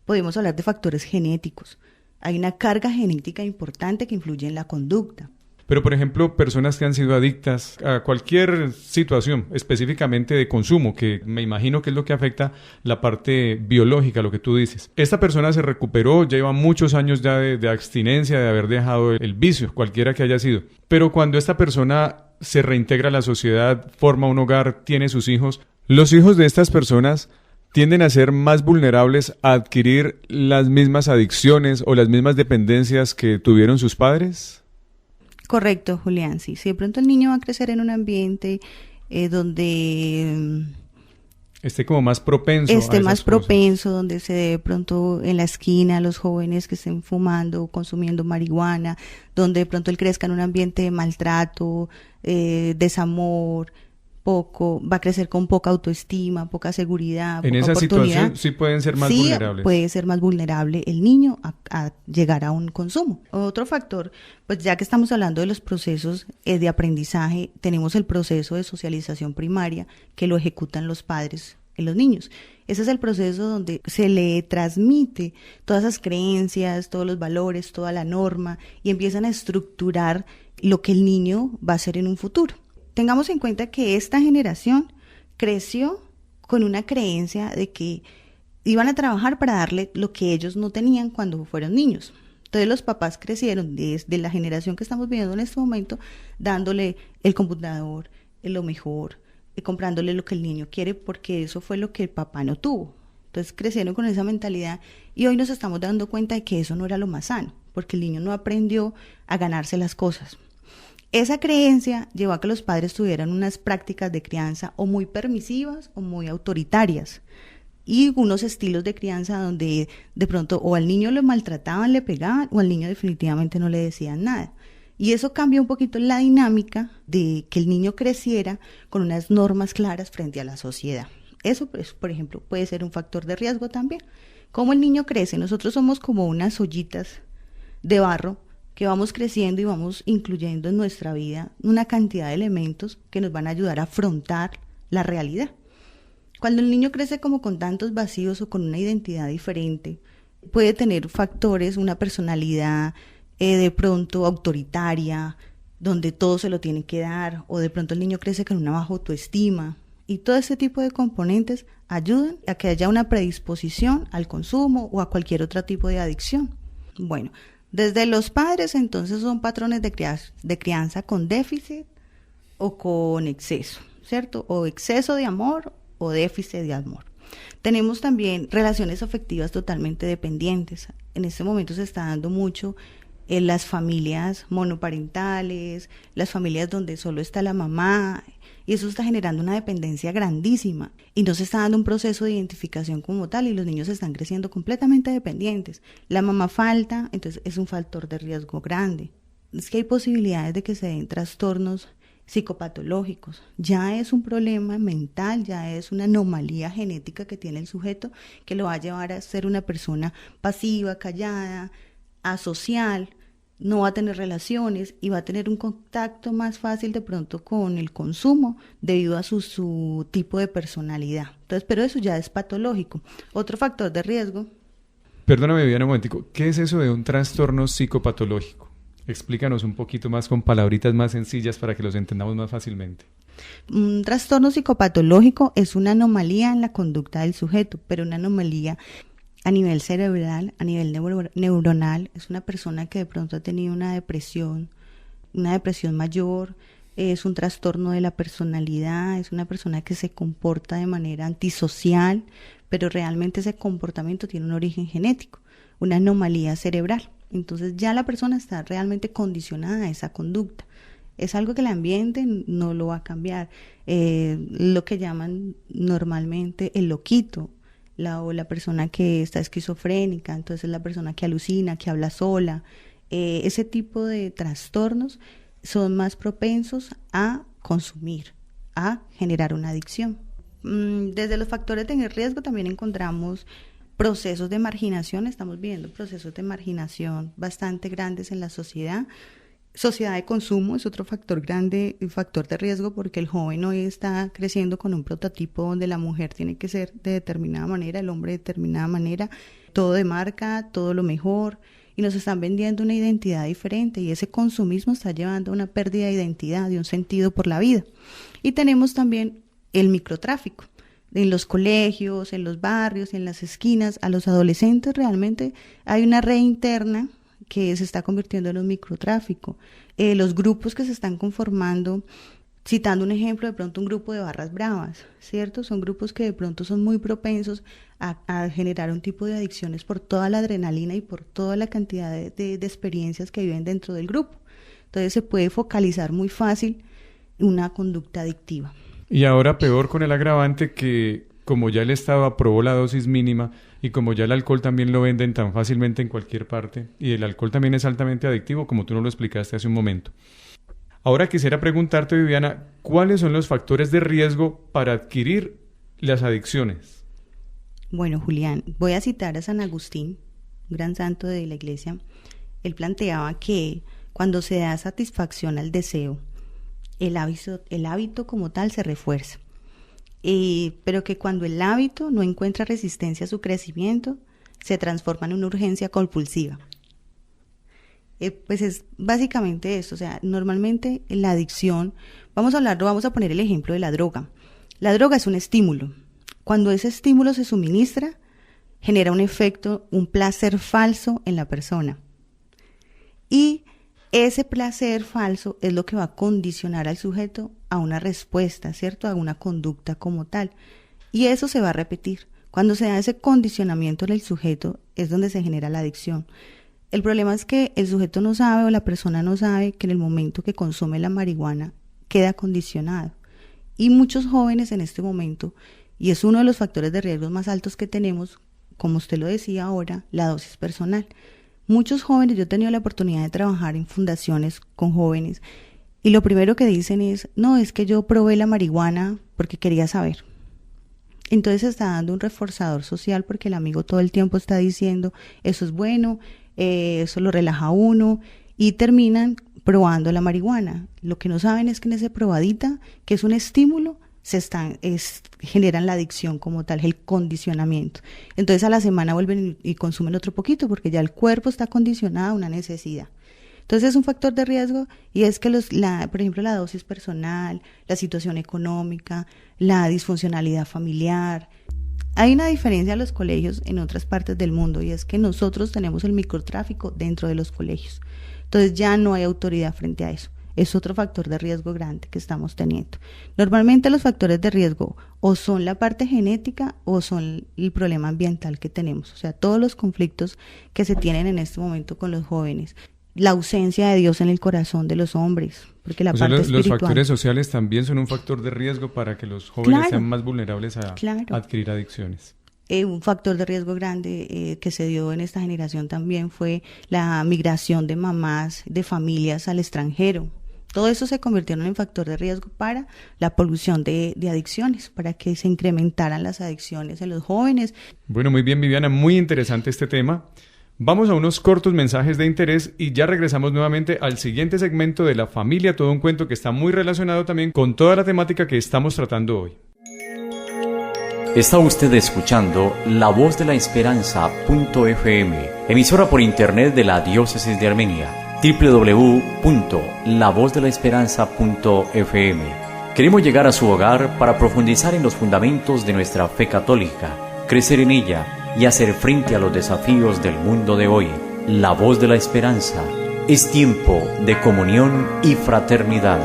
Podemos hablar de factores genéticos. Hay una carga genética importante que influye en la conducta. Pero, por ejemplo, personas que han sido adictas a cualquier situación, específicamente de consumo, que me imagino que es lo que afecta la parte biológica, lo que tú dices. Esta persona se recuperó, ya lleva muchos años ya de abstinencia, de haber dejado el vicio, cualquiera que haya sido. Pero cuando esta persona se reintegra a la sociedad, forma un hogar, tiene sus hijos, los hijos de estas personas tienden a ser más vulnerables a adquirir las mismas adicciones o las mismas dependencias que tuvieron sus padres. Correcto, Julián, sí. Si de pronto el niño va a crecer en un ambiente donde esté como más propenso a esas más cosas. propenso, donde se dé de pronto en la esquina los jóvenes que estén fumando o consumiendo marihuana, donde de pronto él crezca en un ambiente de maltrato, desamor, va a crecer con poca autoestima, poca seguridad, en poca esa oportunidad. situación sí pueden ser más vulnerables. Puede ser más vulnerable el niño a llegar a un consumo. Otro factor, pues ya que estamos hablando de los procesos de aprendizaje, tenemos el proceso de socialización primaria que lo ejecutan los padres en los niños. Ese es el proceso donde se le transmite todas esas creencias, todos los valores, toda la norma y empiezan a estructurar lo que el niño va a ser en un futuro. Tengamos en cuenta que esta generación creció con una creencia de que iban a trabajar para darle lo que ellos no tenían cuando fueron niños. Entonces los papás crecieron desde la generación que estamos viviendo en este momento, dándole el computador, lo mejor, comprándole lo que el niño quiere porque eso fue lo que el papá no tuvo. Entonces crecieron con esa mentalidad y hoy nos estamos dando cuenta de que eso no era lo más sano, porque el niño no aprendió a ganarse las cosas. Esa creencia llevó a que los padres tuvieran unas prácticas de crianza o muy permisivas o muy autoritarias y unos estilos de crianza donde de pronto o al niño lo maltrataban, le pegaban o al niño definitivamente no le decían nada. Y eso cambia un poquito la dinámica de que el niño creciera con unas normas claras frente a la sociedad. Eso, pues, por ejemplo, puede ser un factor de riesgo también. Como el niño crece, nosotros somos como unas ollitas de barro que vamos creciendo y vamos incluyendo en nuestra vida una cantidad de elementos que nos van a ayudar a afrontar la realidad. Cuando el niño crece como con tantos vacíos o con una identidad diferente, puede tener factores, una personalidad de pronto autoritaria, donde todo se lo tiene que dar, o de pronto el niño crece con una baja autoestima, y todo ese tipo de componentes ayudan a que haya una predisposición al consumo o a cualquier otro tipo de adicción. Bueno, desde los padres entonces son patrones de crianza con déficit, o con exceso, ¿cierto? O exceso de amor o déficit de amor. Tenemos también relaciones afectivas totalmente dependientes. En este momento se está dando mucho en las familias monoparentales, las familias donde solo está la mamá, y eso está generando una dependencia grandísima y no se está dando un proceso de identificación como tal y los niños están creciendo completamente dependientes. La mamá falta, entonces es un factor de riesgo grande. Es que hay posibilidades de que se den trastornos psicopatológicos. Ya es un problema mental, ya es una anomalía genética que tiene el sujeto que lo va a llevar a ser una persona pasiva, callada, asocial, no va a tener relaciones y va a tener un contacto más fácil de pronto con el consumo debido a su tipo de personalidad. Entonces, pero eso ya es patológico. Otro factor de riesgo. Perdóname, Viviana, un momentico. ¿Qué es eso de un trastorno psicopatológico? Explícanos un poquito más con palabritas más sencillas para que los entendamos más fácilmente. Un trastorno psicopatológico es una anomalía en la conducta del sujeto, pero una anomalía a nivel cerebral, a nivel neuronal. Es una persona que de pronto ha tenido una depresión mayor, es un trastorno de la personalidad, es una persona que se comporta de manera antisocial, pero realmente ese comportamiento tiene un origen genético, una anomalía cerebral. Entonces ya la persona está realmente condicionada a esa conducta. Es algo que el ambiente no lo va a cambiar. Lo que llaman normalmente el loquito, o la persona que está esquizofrénica, entonces la persona que alucina, que habla sola. Ese tipo de trastornos son más propensos a consumir, a generar una adicción. Desde los factores de riesgo también encontramos procesos de marginación. Estamos viendo procesos de marginación bastante grandes en la sociedad. Sociedad de consumo es otro factor grande, factor de riesgo, porque el joven hoy está creciendo con un prototipo donde la mujer tiene que ser de determinada manera, el hombre de determinada manera, todo de marca, todo lo mejor, y nos están vendiendo una identidad diferente, y ese consumismo está llevando a una pérdida de identidad, de un sentido por la vida. Y tenemos también el microtráfico. En los colegios, en los barrios, en las esquinas, a los adolescentes realmente hay una red interna que se está convirtiendo en un microtráfico. Los grupos que se están conformando, citando un ejemplo, de pronto un grupo de barras bravas, ¿cierto? Son grupos que de pronto son muy propensos a generar un tipo de adicciones por toda la adrenalina y por toda la cantidad de experiencias que viven dentro del grupo. Entonces se puede focalizar muy fácil una conducta adictiva. Y ahora peor con el agravante que, como ya el Estado aprobó la dosis mínima y como ya el alcohol también lo venden tan fácilmente en cualquier parte, y el alcohol también es altamente adictivo, como tú nos lo explicaste hace un momento. Ahora quisiera preguntarte, Viviana, ¿cuáles son los factores de riesgo para adquirir las adicciones? Bueno, Julián, voy a citar a San Agustín, un gran santo de la Iglesia. Él planteaba que cuando se da satisfacción al deseo, el hábito como tal se refuerza. Pero que cuando el hábito no encuentra resistencia a su crecimiento, se transforma en una urgencia compulsiva. Pues es básicamente esto. O sea, normalmente la adicción, vamos a poner el ejemplo de la droga. La droga es un estímulo. Cuando ese estímulo se suministra, genera un efecto, un placer falso en la persona. Y ese placer falso es lo que va a condicionar al sujeto a una respuesta, ¿cierto? A una conducta como tal. Y eso se va a repetir. Cuando se da ese condicionamiento en el sujeto es donde se genera la adicción. El problema es que el sujeto no sabe o la persona no sabe que en el momento que consume la marihuana queda condicionado. Y muchos jóvenes en este momento, y es uno de los factores de riesgo más altos que tenemos, como usted lo decía ahora, la dosis personal. Muchos jóvenes, yo he tenido la oportunidad de trabajar en fundaciones con jóvenes y lo primero que dicen es, no, es que yo probé la marihuana porque quería saber. Entonces se está dando un reforzador social porque el amigo todo el tiempo está diciendo, eso es bueno, eso lo relaja a uno y terminan probando la marihuana. Lo que no saben es que en esa probadita, que es un estímulo, generan la adicción como tal, el condicionamiento. Entonces a la semana vuelven y consumen otro poquito porque ya el cuerpo está condicionado a una necesidad. Entonces es un factor de riesgo y es que por ejemplo la dosis personal, la situación económica, la disfuncionalidad familiar. Hay una diferencia en los colegios en otras partes del mundo y es que nosotros tenemos el microtráfico dentro de los colegios. Entonces ya no hay autoridad frente a eso. es otro factor de riesgo grande que estamos teniendo. Normalmente los factores de riesgo o son la parte genética o son el problema ambiental que tenemos, o sea, todos los conflictos que se tienen en este momento con los jóvenes. La ausencia de Dios en el corazón de los hombres, porque la parte espiritual. Los factores sociales también son un factor de riesgo para que los jóvenes sean más vulnerables a adquirir adicciones. Un factor de riesgo grande que se dio en esta generación también fue la migración de mamás, de familias al extranjero. Todo eso se convirtieron en factor de riesgo para la polución de adicciones, para que se incrementaran las adicciones en los jóvenes. Bueno, muy bien, Viviana, muy interesante este tema. Vamos a unos cortos mensajes de interés y ya regresamos nuevamente al siguiente segmento de La Familia Todo un Cuento, que está muy relacionado también con toda la temática que estamos tratando hoy. Está usted escuchando La Voz de la Esperanza.fm, emisora por internet de la Diócesis de Armenia, www.lavozdelasperanza.fm. Queremos llegar a su hogar para profundizar en los fundamentos de nuestra fe católica, crecer en ella y hacer frente a los desafíos del mundo de hoy. La Voz de la Esperanza. Es tiempo de comunión y fraternidad.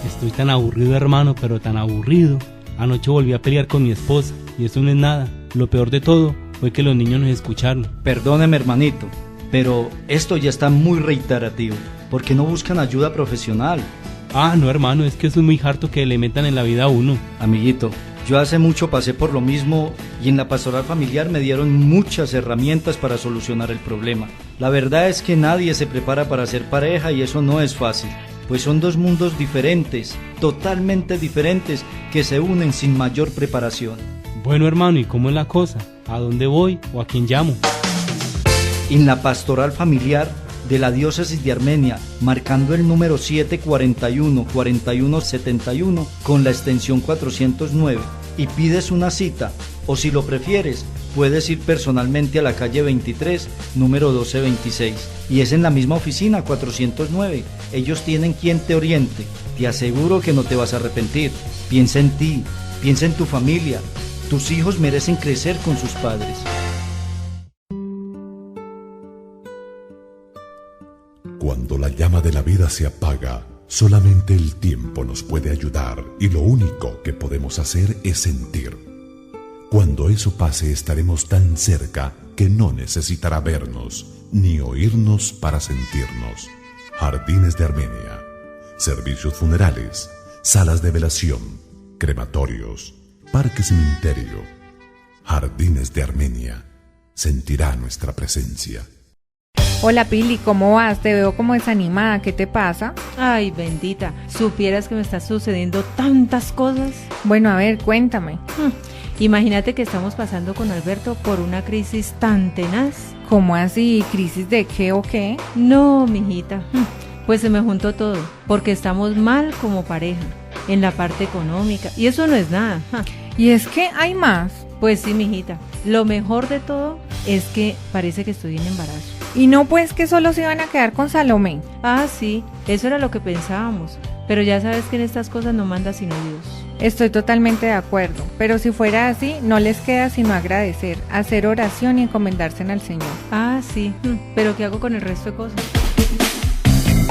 Estoy tan aburrido, hermano, pero tan aburrido. Anoche volví a pelear con mi esposa y eso no es nada. Lo peor de todo fue que los niños nos escucharon. Perdóneme, hermanito, pero esto ya está muy reiterativo. ¿Por qué no buscan ayuda profesional? No, hermano, es que eso es muy harto que le metan en la vida a uno. Amiguito, yo hace mucho pasé por lo mismo y en la pastoral familiar me dieron muchas herramientas para solucionar el problema. La verdad es que nadie se prepara para ser pareja y eso no es fácil, pues son dos mundos diferentes, totalmente diferentes, que se unen sin mayor preparación. Bueno, hermano, ¿y cómo es la cosa? ¿A dónde voy o a quién llamo? En la pastoral familiar de la Diócesis de Armenia, marcando el número 741-4171 con la extensión 409 y pides una cita, o si lo prefieres, puedes ir personalmente a la calle 23, número 1226, y es en la misma oficina 409. Ellos tienen quien te oriente. Te aseguro que no te vas a arrepentir. Piensa en ti, piensa en tu familia. Tus hijos merecen crecer con sus padres. Cuando la llama de la vida se apaga, solamente el tiempo nos puede ayudar y lo único que podemos hacer es sentir. Cuando eso pase estaremos tan cerca que no necesitará vernos ni oírnos para sentirnos. Jardines de Armenia, servicios funerales, salas de velación, crematorios, parque cementerio. Jardines de Armenia, sentirá nuestra presencia. Hola Pili, ¿cómo vas? Te veo como desanimada, ¿qué te pasa? Ay, bendita, supieras que me están sucediendo tantas cosas. Bueno, a ver, cuéntame. Imagínate que estamos pasando con Alberto por una crisis tan tenaz. ¿Cómo así? ¿Crisis de qué o qué? No, mijita, pues se me juntó todo, porque estamos mal como pareja, en la parte económica, y eso no es nada. ¿Y es que hay más? Pues sí, mijita, lo mejor de todo es que parece que estoy en embarazo. Y no pues que solo se iban a quedar con Salomé. Sí, eso era lo que pensábamos, pero ya sabes que en estas cosas no manda sino Dios. Estoy totalmente de acuerdo, pero si fuera así, no les queda sino agradecer, hacer oración y encomendarse al Señor. Sí, pero ¿qué hago con el resto de cosas?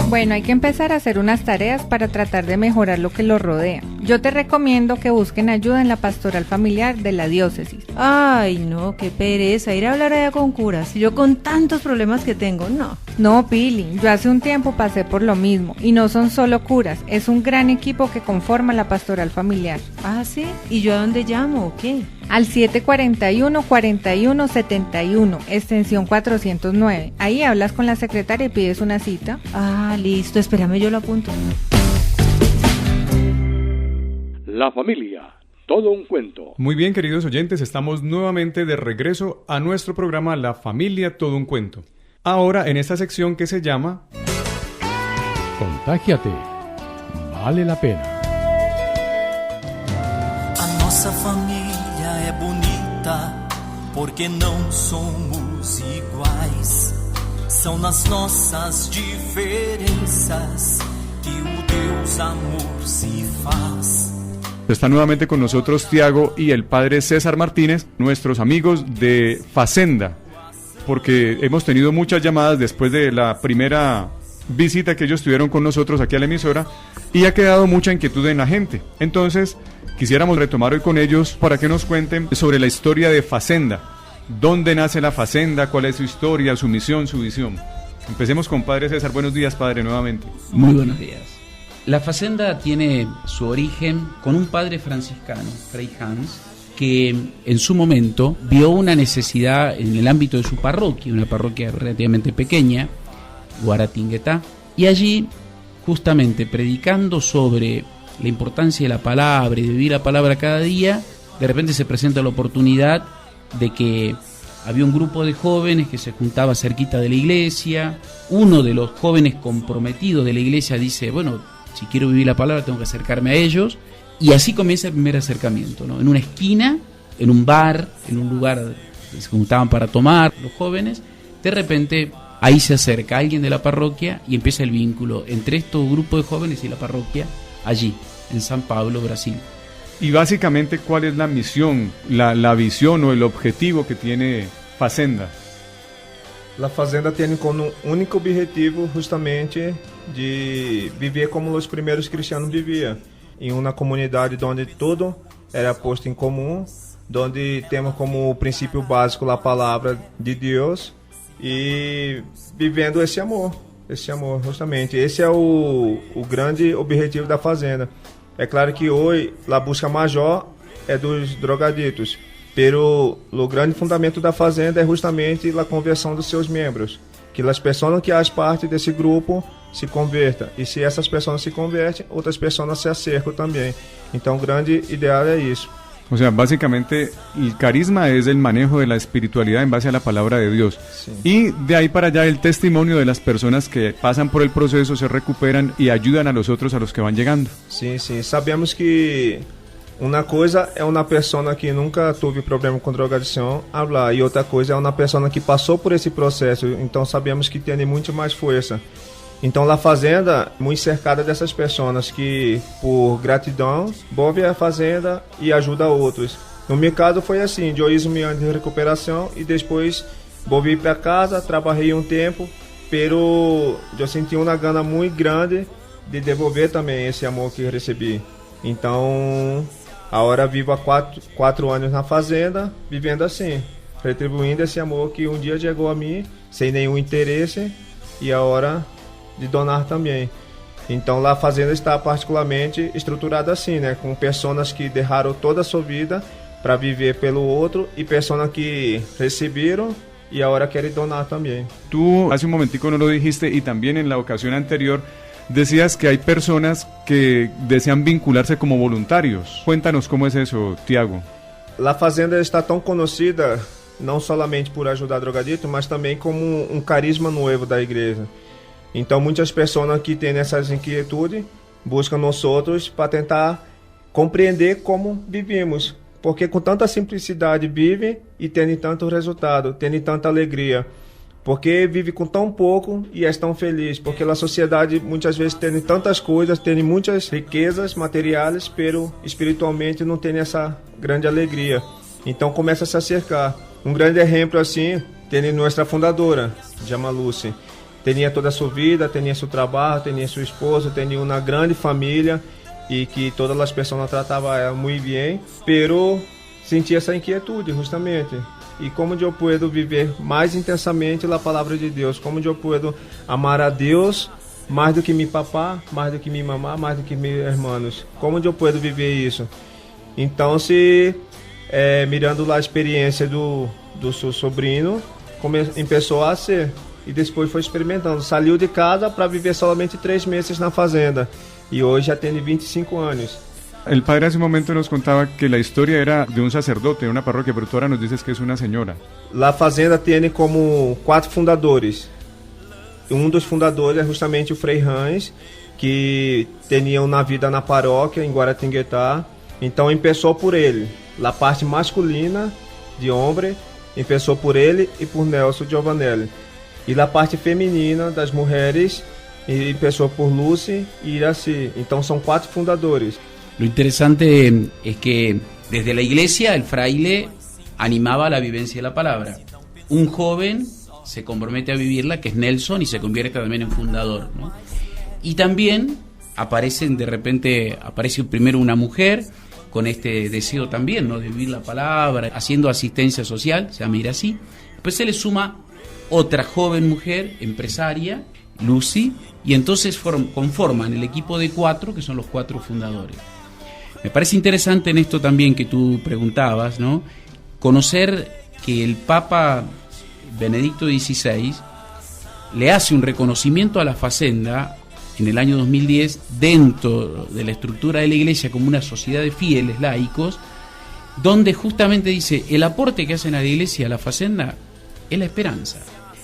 Bueno, hay que empezar a hacer unas tareas para tratar de mejorar lo que los rodea. Yo te recomiendo que busquen ayuda en la pastoral familiar de la diócesis. Ay, no, qué pereza, ir a hablar allá con curas, y yo con tantos problemas que tengo, no. No, Pili, yo hace un tiempo pasé por lo mismo, y no son solo curas, es un gran equipo que conforma la pastoral familiar. ¿Sí? ¿Y yo a dónde llamo o qué? Al 741-4171, extensión 409. Ahí hablas con la secretaria y pides una cita. Listo, espérame, yo lo apunto. La Familia, todo un cuento. Muy bien, queridos oyentes, estamos nuevamente de regreso a nuestro programa La Familia, todo un cuento. Ahora en esta sección que se llama Contágiate, vale la pena. A nossa família é bonita porque não somos iguais. São nas nossas diferenças que o Deus amor se faz. Está nuevamente con nosotros Tiago y el padre César Martínez, nuestros amigos de Facenda. porque hemos tenido muchas llamadas después de la primera visita que ellos tuvieron con nosotros aquí a la emisora y ha quedado mucha inquietud en la gente. Entonces, quisiéramos retomar hoy con ellos para que nos cuenten sobre la historia de Facenda. ¿Dónde nace la Facenda? ¿Cuál es su historia, su misión, su visión? Empecemos con Padre César. Buenos días, Padre, nuevamente. Muy buenos días. La Facenda tiene su origen con un padre franciscano, Fray Hans, que en su momento vio una necesidad en el ámbito de su parroquia, una parroquia relativamente pequeña, Guaratinguetá, y allí, justamente predicando sobre la importancia de la palabra y de vivir la palabra cada día, de repente se presenta la oportunidad de que había un grupo de jóvenes que se juntaba cerquita de la iglesia. Uno de los jóvenes comprometidos de la iglesia dice, bueno, si quiero vivir la palabra tengo que acercarme a ellos, y así comienza el primer acercamiento, ¿no? En una esquina, en un bar, en un lugar que se juntaban para tomar los jóvenes, de repente ahí se acerca alguien de la parroquia y empieza el vínculo entre estos grupos de jóvenes y la parroquia allí, en San Pablo, Brasil. Y básicamente, ¿cuál es la misión, la visión o el objetivo que tiene Facenda? La Fazenda tem como único objetivo justamente de viver como os primeiros cristianos viviam, em uma comunidade onde tudo era posto em comum, onde temos como princípio básico a palavra de Deus e vivendo esse amor justamente. Esse é o grande objetivo da Fazenda. É claro que hoje a busca maior é dos drogaditos, pero o grande fundamento da Fazenda é justamente a conversão dos seus membros, que as pessoas que fazem parte desse grupo se convertam, e se essas pessoas se convertem, outras pessoas se acercam também. Então o grande ideal é isso. O sea, básicamente el carisma es el manejo de la espiritualidad en base a la palabra de Dios. Sí. Y de ahí para allá el testimonio de las personas que pasan por el proceso, se recuperan y ayudan a los otros, a los que van llegando. Sim, sim. Sabemos que uma coisa é uma pessoa que nunca teve problema com drogadição falar, e outra coisa é uma pessoa que passou por esse processo. Então sabemos que tem muito mais força. Então a Fazenda muito cercada dessas pessoas que por gratidão volve a Fazenda e ajuda outros. No meu caso foi assim, eu fiz um ano de recuperação e depois voltei para casa, trabalhei um tempo, pero eu senti uma gana muito grande de devolver também esse amor que recebi. Então agora vivo há 4 anos na Fazenda, vivendo assim, retribuindo esse amor que um dia chegou a mim sem nenhum interesse e agora de donar também. Então a Fazenda está particularmente estruturada assim, né, com pessoas que deixaram toda a sua vida para viver pelo outro e pessoas que receberam y ahora querem donar também. Tú hace un momentico no lo dijiste y también en la ocasión anterior decías que hay personas que desean vincularse como voluntarios. Cuéntanos cómo es eso, Tiago. A Fazenda está tão conhecida não somente por ajudar drogadictos, mas também como um carisma novo da igreja. Então muitas pessoas que têm essas inquietudes buscam nós outros para tentar compreender como vivemos, porque com tanta simplicidade vive e tem tanto resultado, tem tanta alegria, porque vive com tão pouco e é tão feliz, porque a sociedade muitas vezes tem tantas coisas, tem muitas riquezas materiais, pero espiritualmente não tem essa grande alegria. Então começa a se acercar. Um grande exemplo assim, tem nossa fundadora, chama Lucy. Tinha toda a sua vida, tinha seu trabalho, tinha seu esposo, tinha uma grande família e que todas as pessoas tratavam ela muito bem, pero sentia essa inquietude justamente. E como eu posso viver mais intensamente a palavra de Deus? Como eu posso amar a Deus mais do que meu papá, mais do que minha mamá, mais do que meus irmãos? Como eu posso viver isso? Então, mirando lá a experiência do seu sobrinho, começou a ser. E depois foi experimentando. Saiu de casa para viver somente 3 meses na fazenda. E hoje já tem 25 anos. El padre hace un momento nos contaba que la historia era de un sacerdote de una parroquia, pero tú ahora nos dices que es una señora. La fazenda tem como 4 fundadores. Um dos fundadores é justamente o Frei Hans, que tinha uma vida na paróquia em Guaratinguetá. Então começou por ele. A parte masculina de homem começou por ele e por Nelson Giovanelli. E a parte feminina das mulheres começou por Lucy e Iraci. Então são 4 fundadores. Lo interesante es que desde la iglesia el fraile animaba la vivencia de la palabra. Un joven se compromete a vivirla, que es Nelson, y se convierte también en fundador, ¿no? Y también aparece primero una mujer con este deseo también, ¿no?, de vivir la palabra, haciendo asistencia social, se llama Irací. Después se le suma otra joven mujer, empresaria, Lucy, y entonces conforman el equipo de 4, que son los 4 fundadores. Me parece interesante en esto también que tú preguntabas, ¿no?, conocer que el Papa Benedicto XVI le hace un reconocimiento a la Facenda en el año 2010 dentro de la estructura de la Iglesia como una sociedad de fieles laicos, donde justamente dice el aporte que hacen a la Iglesia, a la Facenda, es la esperanza.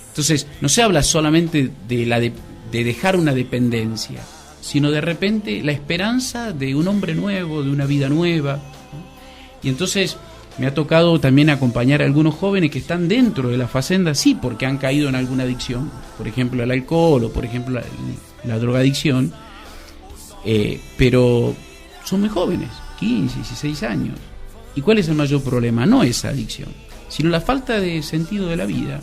Entonces no se habla solamente de dejar una dependencia, sino de repente la esperanza de un hombre nuevo, de una vida nueva, ¿no? Y entonces me ha tocado también acompañar a algunos jóvenes que están dentro de la Facenda, sí, porque han caído en alguna adicción, por ejemplo el alcohol o por ejemplo la drogadicción, pero son muy jóvenes, 15, 16 años. ¿Y cuál es el mayor problema? No esa adicción, sino la falta de sentido de la vida,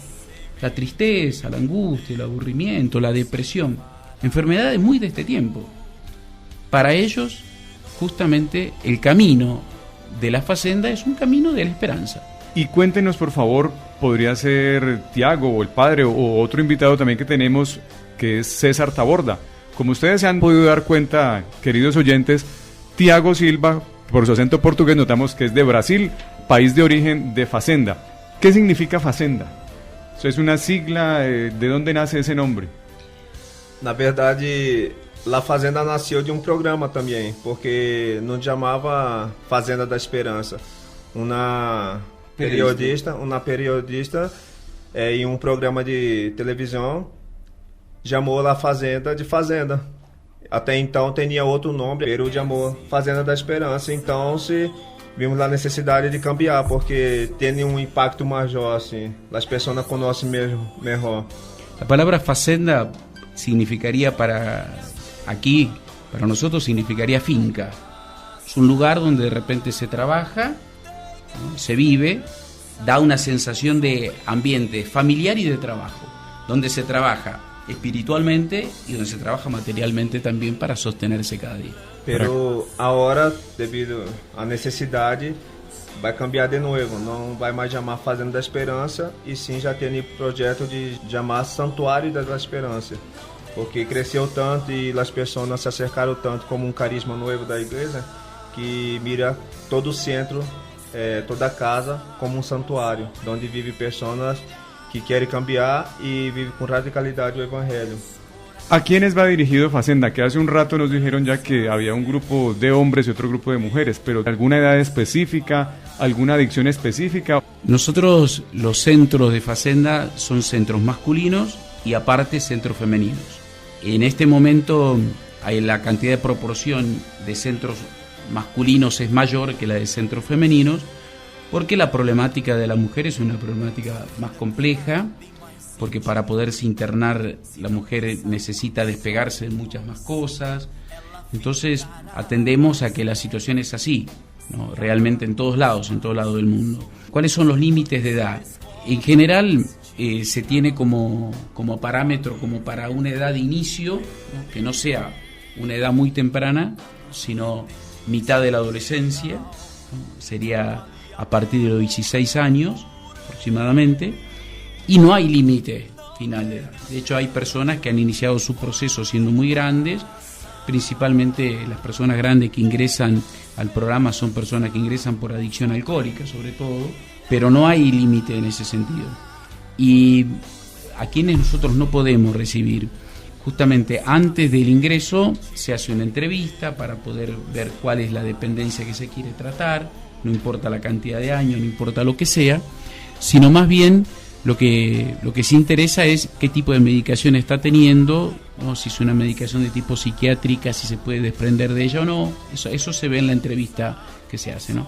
la tristeza, la angustia, el aburrimiento, la depresión, enfermedades muy de este tiempo. Para ellos, justamente, el camino de la Facenda es un camino de la esperanza. Y cuéntenos, por favor, podría ser Tiago o el padre o otro invitado también que tenemos, que es César Taborda. Como ustedes se han podido dar cuenta, queridos oyentes, Tiago Silva, por su acento portugués notamos que es de Brasil, país de origen de Facenda. ¿Qué significa Facenda? ¿Eso es una sigla? ¿De dónde nace ese nombre? Na verdade, La Fazenda nasceu de programa também, porque nos chamava Fazenda da Esperança. Uma periodista em programa de televisão chamou La Fazenda de Fazenda. Até então tinha outro nome, Peru chamou Fazenda da Esperança. Então vimos a necessidade de cambiar, porque tem impacto maior, assim. As pessoas conhecem melhor. La palabra Facenda significaría aquí, para nosotros significaría finca. Es un lugar donde de repente se trabaja, ¿no?, se vive, da una sensación de ambiente familiar y de trabajo, donde se trabaja espiritualmente y donde se trabaja materialmente también para sostenerse cada día. Pero ahora, devido à necessidade, vai cambiar de novo, não vai mais chamar Fazenda da Esperança, e sim já tem o projeto de chamar Santuário da Esperança, porque cresceu tanto e as pessoas se acercaram tanto como carisma novo da igreja, que mira todo o centro, toda a casa como santuário, onde vivem pessoas que querem cambiar e vivem com radicalidade o evangelho. ¿A quiénes va dirigido Facenda? Que hace un rato nos dijeron ya que había un grupo de hombres y otro grupo de mujeres, pero ¿alguna edad específica, alguna adicción específica? Nosotros, los centros de Facenda son centros masculinos y aparte centros femeninos. En este momento la cantidad de proporción de centros masculinos es mayor que la de centros femeninos, porque la problemática de la mujer es una problemática más compleja, porque para poderse internar la mujer necesita despegarse de muchas más cosas. Entonces atendemos a que la situación es así, ¿no?, realmente en todos lados del mundo. ¿Cuáles son los límites de edad? En general se tiene como parámetro, como para una edad de inicio, ¿no?, que no sea una edad muy temprana, sino mitad de la adolescencia, ¿no?, sería a partir de los 16 años aproximadamente. Y no hay límite final de edad. De hecho, hay personas que han iniciado su proceso siendo muy grandes, principalmente las personas grandes que ingresan al programa son personas que ingresan por adicción alcohólica, sobre todo, pero no hay límite en ese sentido. Y a quienes nosotros no podemos recibir, justamente antes del ingreso se hace una entrevista para poder ver cuál es la dependencia que se quiere tratar, no importa la cantidad de años, no importa lo que sea, sino más bien lo que sí interesa es qué tipo de medicación está teniendo, ¿no?, si es una medicación de tipo psiquiátrica, si se puede desprender de ella o no. Eso se ve en la entrevista que se hace, ¿no?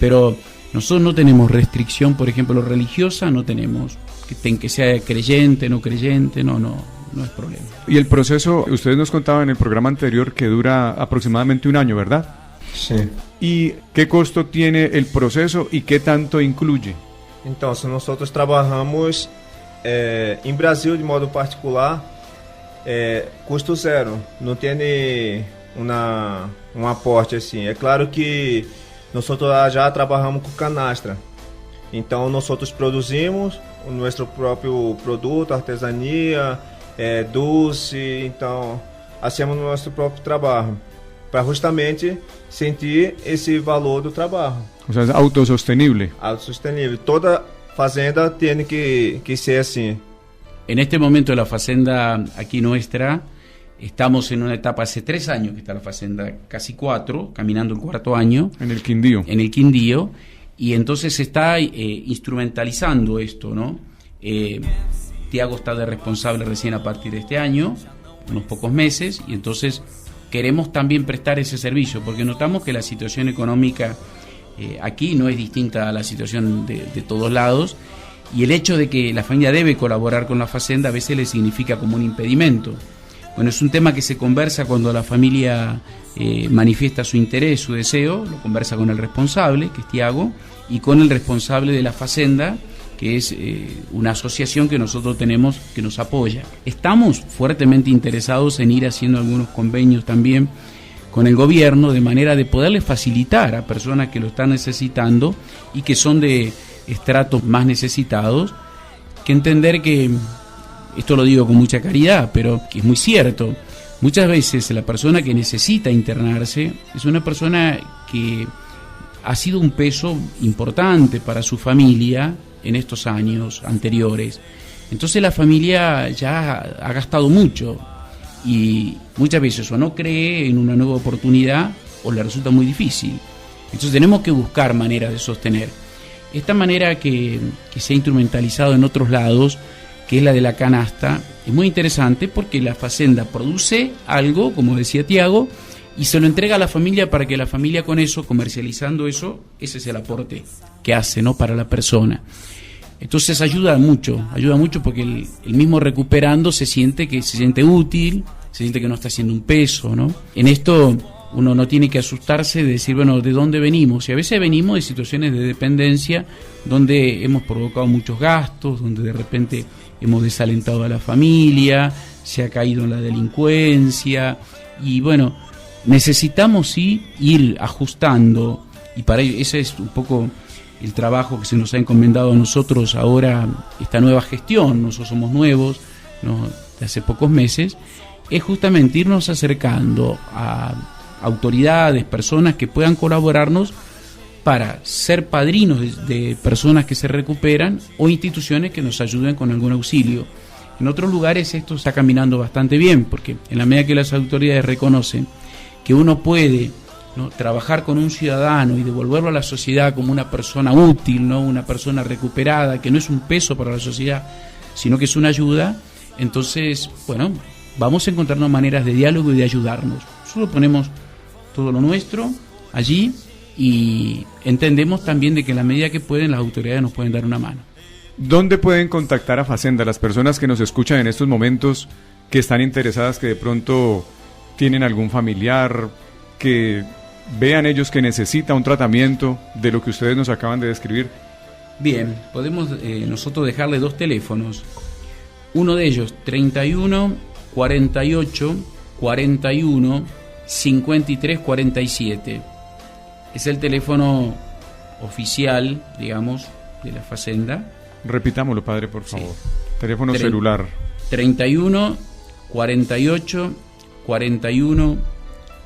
Pero nosotros no tenemos restricción, por ejemplo, religiosa, no tenemos que sea creyente, no creyente, no es problema. Y el proceso, ustedes nos contaban en el programa anterior que dura aproximadamente un año, ¿verdad? Sí. ¿Y qué costo tiene el proceso y qué tanto incluye? Então, se nós trabalhamos em Brasil, de modo particular, custo zero, não tem um aporte assim. É claro que nós já trabalhamos com canastra, então nós produzimos o nosso próprio produto, artesania, doce, então hacemos o nosso próprio trabalho, para justamente sentir esse valor do trabalho. O sea, es autosostenible. Autosostenible. Toda fazenda tiene que ser así. En este momento la fazenda aquí nuestra, estamos en una etapa hace 3 años que está la fazenda, casi 4, caminando el 4º año. En el Quindío. En el Quindío. Y entonces se está instrumentalizando esto, ¿no? Tiago está de responsable recién a partir de este año, unos pocos meses, y entonces queremos también prestar ese servicio, porque notamos que la situación económica aquí no es distinta a la situación de todos lados, y el hecho de que la familia debe colaborar con la fazenda a veces le significa como un impedimento. Bueno, es un tema que se conversa cuando la familia manifiesta su interés, su deseo, lo conversa con el responsable, que es Tiago, y con el responsable de la fazenda, que es una asociación que nosotros tenemos que nos apoya. Estamos fuertemente interesados en ir haciendo algunos convenios también con el gobierno, de manera de poderles facilitar a personas que lo están necesitando y que son de estratos más necesitados, que entender que, esto lo digo con mucha caridad, pero que es muy cierto, muchas veces la persona que necesita internarse es una persona que ha sido un peso importante para su familia en estos años anteriores. Entonces la familia ya ha gastado mucho y muchas veces o no cree en una nueva oportunidad o le resulta muy difícil. Entonces tenemos que buscar maneras de sostener. Esta manera que se ha instrumentalizado en otros lados, que es la de la canasta, es muy interesante porque la fazenda produce algo, como decía Tiago, y se lo entrega a la familia para que la familia con eso, comercializando eso, ese es el aporte que hace, ¿no?, para la persona. Entonces ayuda mucho porque el mismo recuperando se siente útil, se siente que no está haciendo un peso, ¿no? En esto uno no tiene que asustarse de decir, bueno, ¿de dónde venimos? Y a veces venimos de situaciones de dependencia donde hemos provocado muchos gastos, donde de repente hemos desalentado a la familia, se ha caído en la delincuencia, y bueno, necesitamos sí ir ajustando, y para ello ese es un poco el trabajo que se nos ha encomendado a nosotros ahora, esta nueva gestión. Nosotros somos nuevos, ¿no?, de hace pocos meses, es justamente irnos acercando a autoridades, personas que puedan colaborarnos para ser padrinos de personas que se recuperan, o instituciones que nos ayuden con algún auxilio. En otros lugares esto está caminando bastante bien, porque en la medida que las autoridades reconocen que uno puede, ¿no?, trabajar con un ciudadano y devolverlo a la sociedad como una persona útil, ¿no?, una persona recuperada, que no es un peso para la sociedad, sino que es una ayuda, entonces, bueno, vamos encontrando maneras de diálogo y de ayudarnos. Nosotros ponemos todo lo nuestro allí y entendemos también de que en la medida que pueden, las autoridades nos pueden dar una mano. ¿Dónde pueden contactar a Fazenda las personas que nos escuchan en estos momentos, que están interesadas, que de pronto tienen algún familiar, que vean ellos que necesita un tratamiento de lo que ustedes nos acaban de describir? Bien, podemos nosotros dejarle 2 teléfonos. Uno de ellos, 31 48 41 53 47. Es el teléfono oficial, digamos, de la Fazenda. Repitámoslo, padre, por favor. Sí. Teléfono celular. 31 48 41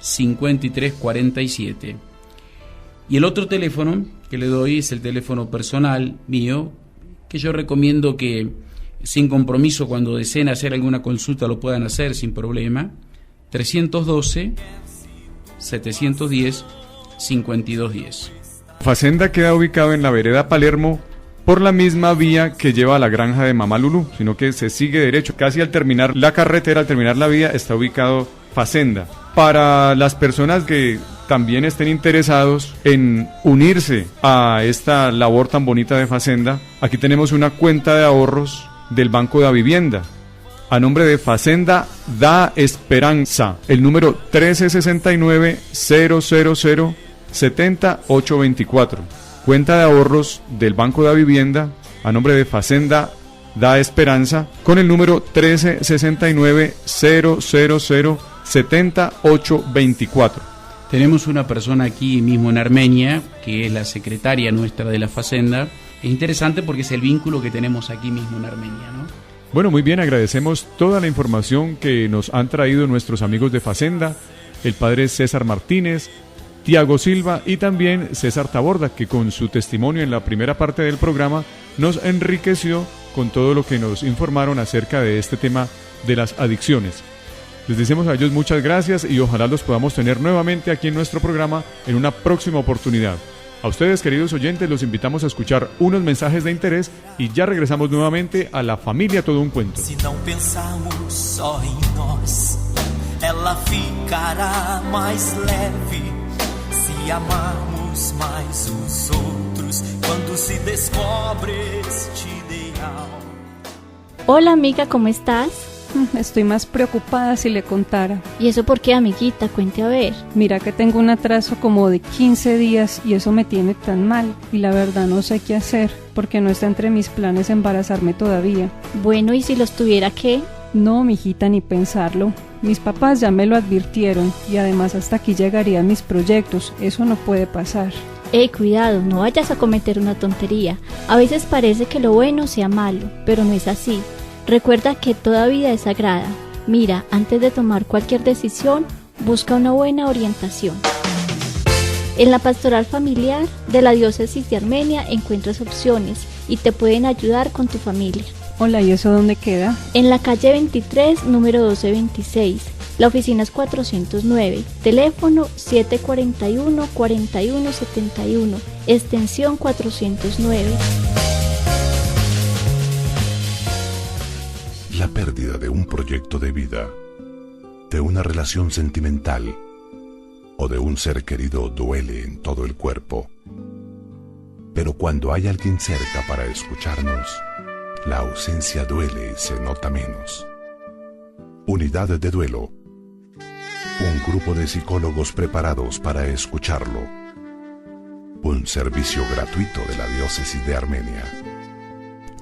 53 47. Y el otro teléfono que le doy es el teléfono personal mío, que yo recomiendo que sin compromiso, cuando deseen hacer alguna consulta, lo puedan hacer sin problema. 312 710 5210. Fazenda queda ubicado en la vereda Palermo, por la misma vía que lleva a la granja de Mamá Lulú, sino que se sigue derecho. Casi al terminar la carretera, al terminar la vía, está ubicado Fazenda. Para las personas que también estén interesados en unirse a esta labor tan bonita de Fazenda, aquí tenemos una cuenta de ahorros del Banco de Vivienda, a nombre de Fazenda da Esperanza, el número 1369-000-70824. Cuenta de ahorros del Banco de Vivienda, a nombre de Fazenda da esperanza con el número 1369-000-7824. Tenemos una persona aquí mismo en Armenia, que es la secretaria nuestra de la Facenda. Es interesante porque es el vínculo que tenemos aquí mismo en Armenia, ¿no? Bueno, muy bien, agradecemos toda la información que nos han traído nuestros amigos de Facenda, el padre César Martínez, Tiago Silva y también César Taborda, que con su testimonio en la primera parte del programa nos enriqueció con todo lo que nos informaron acerca de este tema de las adicciones. Les decimos a ellos muchas gracias y ojalá los podamos tener nuevamente aquí en nuestro programa en una próxima oportunidad. A ustedes, queridos oyentes, los invitamos a escuchar unos mensajes de interés y ya regresamos nuevamente a La Familia Todo un Cuento. Se não pensarmos só em nós, ela ficará mais leve. Se amarmos mais os outros, quando se descobre este ideal. Hola amiga, ¿cómo estás? Estoy más preocupada si le contara. ¿Y eso por qué, amiguita? Cuente a ver. Mira que tengo un atraso como de 15 días y eso me tiene tan mal. Y la verdad no sé qué hacer, porque no está entre mis planes embarazarme todavía. Bueno, ¿y si los tuviera qué? No, mijita, ni pensarlo. Mis papás ya me lo advirtieron y además hasta aquí llegarían mis proyectos. Eso no puede pasar. Cuidado, no vayas a cometer una tontería. A veces parece que lo bueno sea malo, pero no es así. Recuerda que toda vida es sagrada. Mira, antes de tomar cualquier decisión, busca una buena orientación. En la pastoral familiar de la diócesis de Armenia encuentras opciones y te pueden ayudar con tu familia. Hola, ¿y eso dónde queda? En la calle 23, número 1226. La oficina es 409, teléfono 741-4171, extensión 409. La pérdida de un proyecto de vida, de una relación sentimental o de un ser querido duele en todo el cuerpo. Pero cuando hay alguien cerca para escucharnos, la ausencia duele y se nota menos. Unidad de duelo. Un grupo de psicólogos preparados para escucharlo. Un servicio gratuito de la diócesis de Armenia.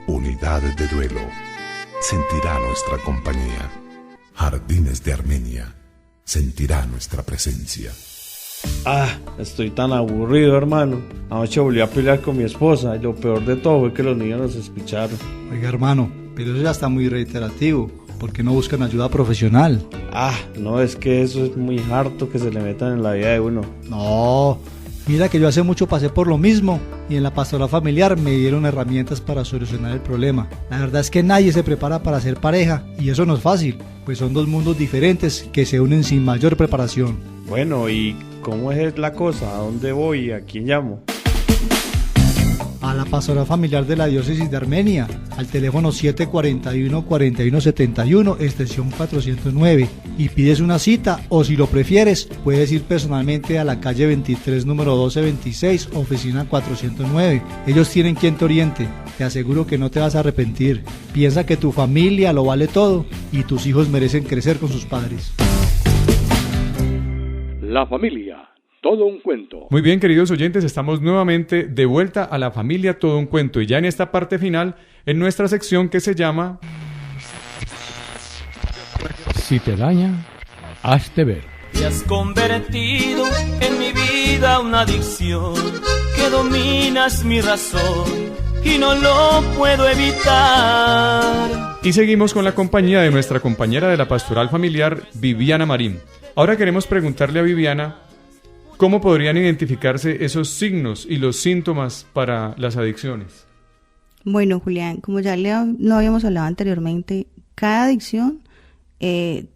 Unidad de duelo. Sentirá nuestra compañía. Jardines de Armenia. Sentirá nuestra presencia. Estoy tan aburrido, hermano. Anoche volví a pelear con mi esposa y lo peor de todo fue que los niños nos escucharon. Oiga, hermano, pero eso ya está muy reiterativo. ¿Por qué no buscan ayuda profesional? No, es que eso es muy harto que se le metan en la vida de uno. No, mira que yo hace mucho pasé por lo mismo y en la pastoral familiar me dieron herramientas para solucionar el problema. La verdad es que nadie se prepara para ser pareja y eso no es fácil, pues son dos mundos diferentes que se unen sin mayor preparación. Bueno, ¿y cómo es la cosa? ¿A dónde voy? ¿A quién llamo? A la pastoral familiar de la diócesis de Armenia, al teléfono 741-4171, extensión 409, y pides una cita, o si lo prefieres, puedes ir personalmente a la calle 23, número 1226, oficina 409. Ellos tienen quien te oriente. Te aseguro que no te vas a arrepentir. Piensa que tu familia lo vale todo y tus hijos merecen crecer con sus padres. La Familia, todo un cuento. Muy bien, queridos oyentes, estamos nuevamente de vuelta a La Familia Todo un Cuento y ya en esta parte final, en nuestra sección que se llama Si te daña, hazte ver. Te has convertido en mi vida una adicción que dominas mi razón y no lo puedo evitar. Y seguimos con la compañía de nuestra compañera de la pastoral familiar, Viviana Marín. Ahora queremos preguntarle a Viviana cómo podrían identificarse esos signos y los síntomas para las adicciones. Bueno, Julián, como ya lo habíamos hablado anteriormente, cada adicción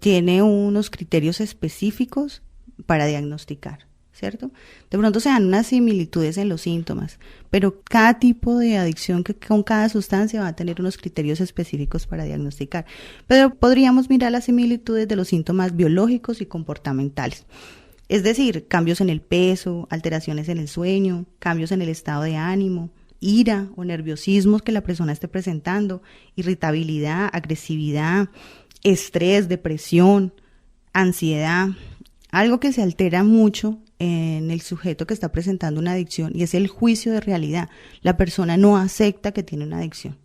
tiene unos criterios específicos para diagnosticar, ¿cierto? De pronto se dan unas similitudes en los síntomas, pero cada tipo de adicción con cada sustancia va a tener unos criterios específicos para diagnosticar. Pero podríamos mirar las similitudes de los síntomas biológicos y comportamentales. Es decir, cambios en el peso, alteraciones en el sueño, cambios en el estado de ánimo, ira o nerviosismos que la persona esté presentando, irritabilidad, agresividad, estrés, depresión, ansiedad. Algo que se altera mucho en el sujeto que está presentando una adicción y es el juicio de realidad. La persona no acepta que tiene una adicción.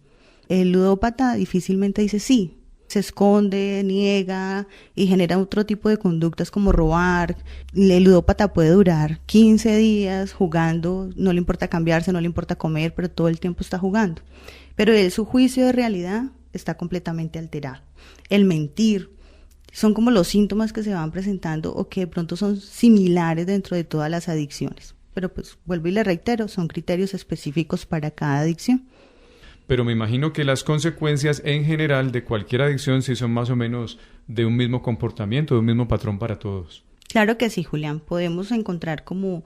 El ludópata difícilmente dice sí. Se esconde, niega y genera otro tipo de conductas como robar. El ludópata puede durar 15 días jugando, no le importa cambiarse, no le importa comer, pero todo el tiempo está jugando. Pero su juicio de realidad está completamente alterado. El mentir son como los síntomas que se van presentando o que de pronto son similares dentro de todas las adicciones. Pero pues vuelvo y le reitero, son criterios específicos para cada adicción. Pero me imagino que las consecuencias en general de cualquier adicción sí son más o menos de un mismo comportamiento, de un mismo patrón para todos. Claro que sí, Julián. Podemos encontrar como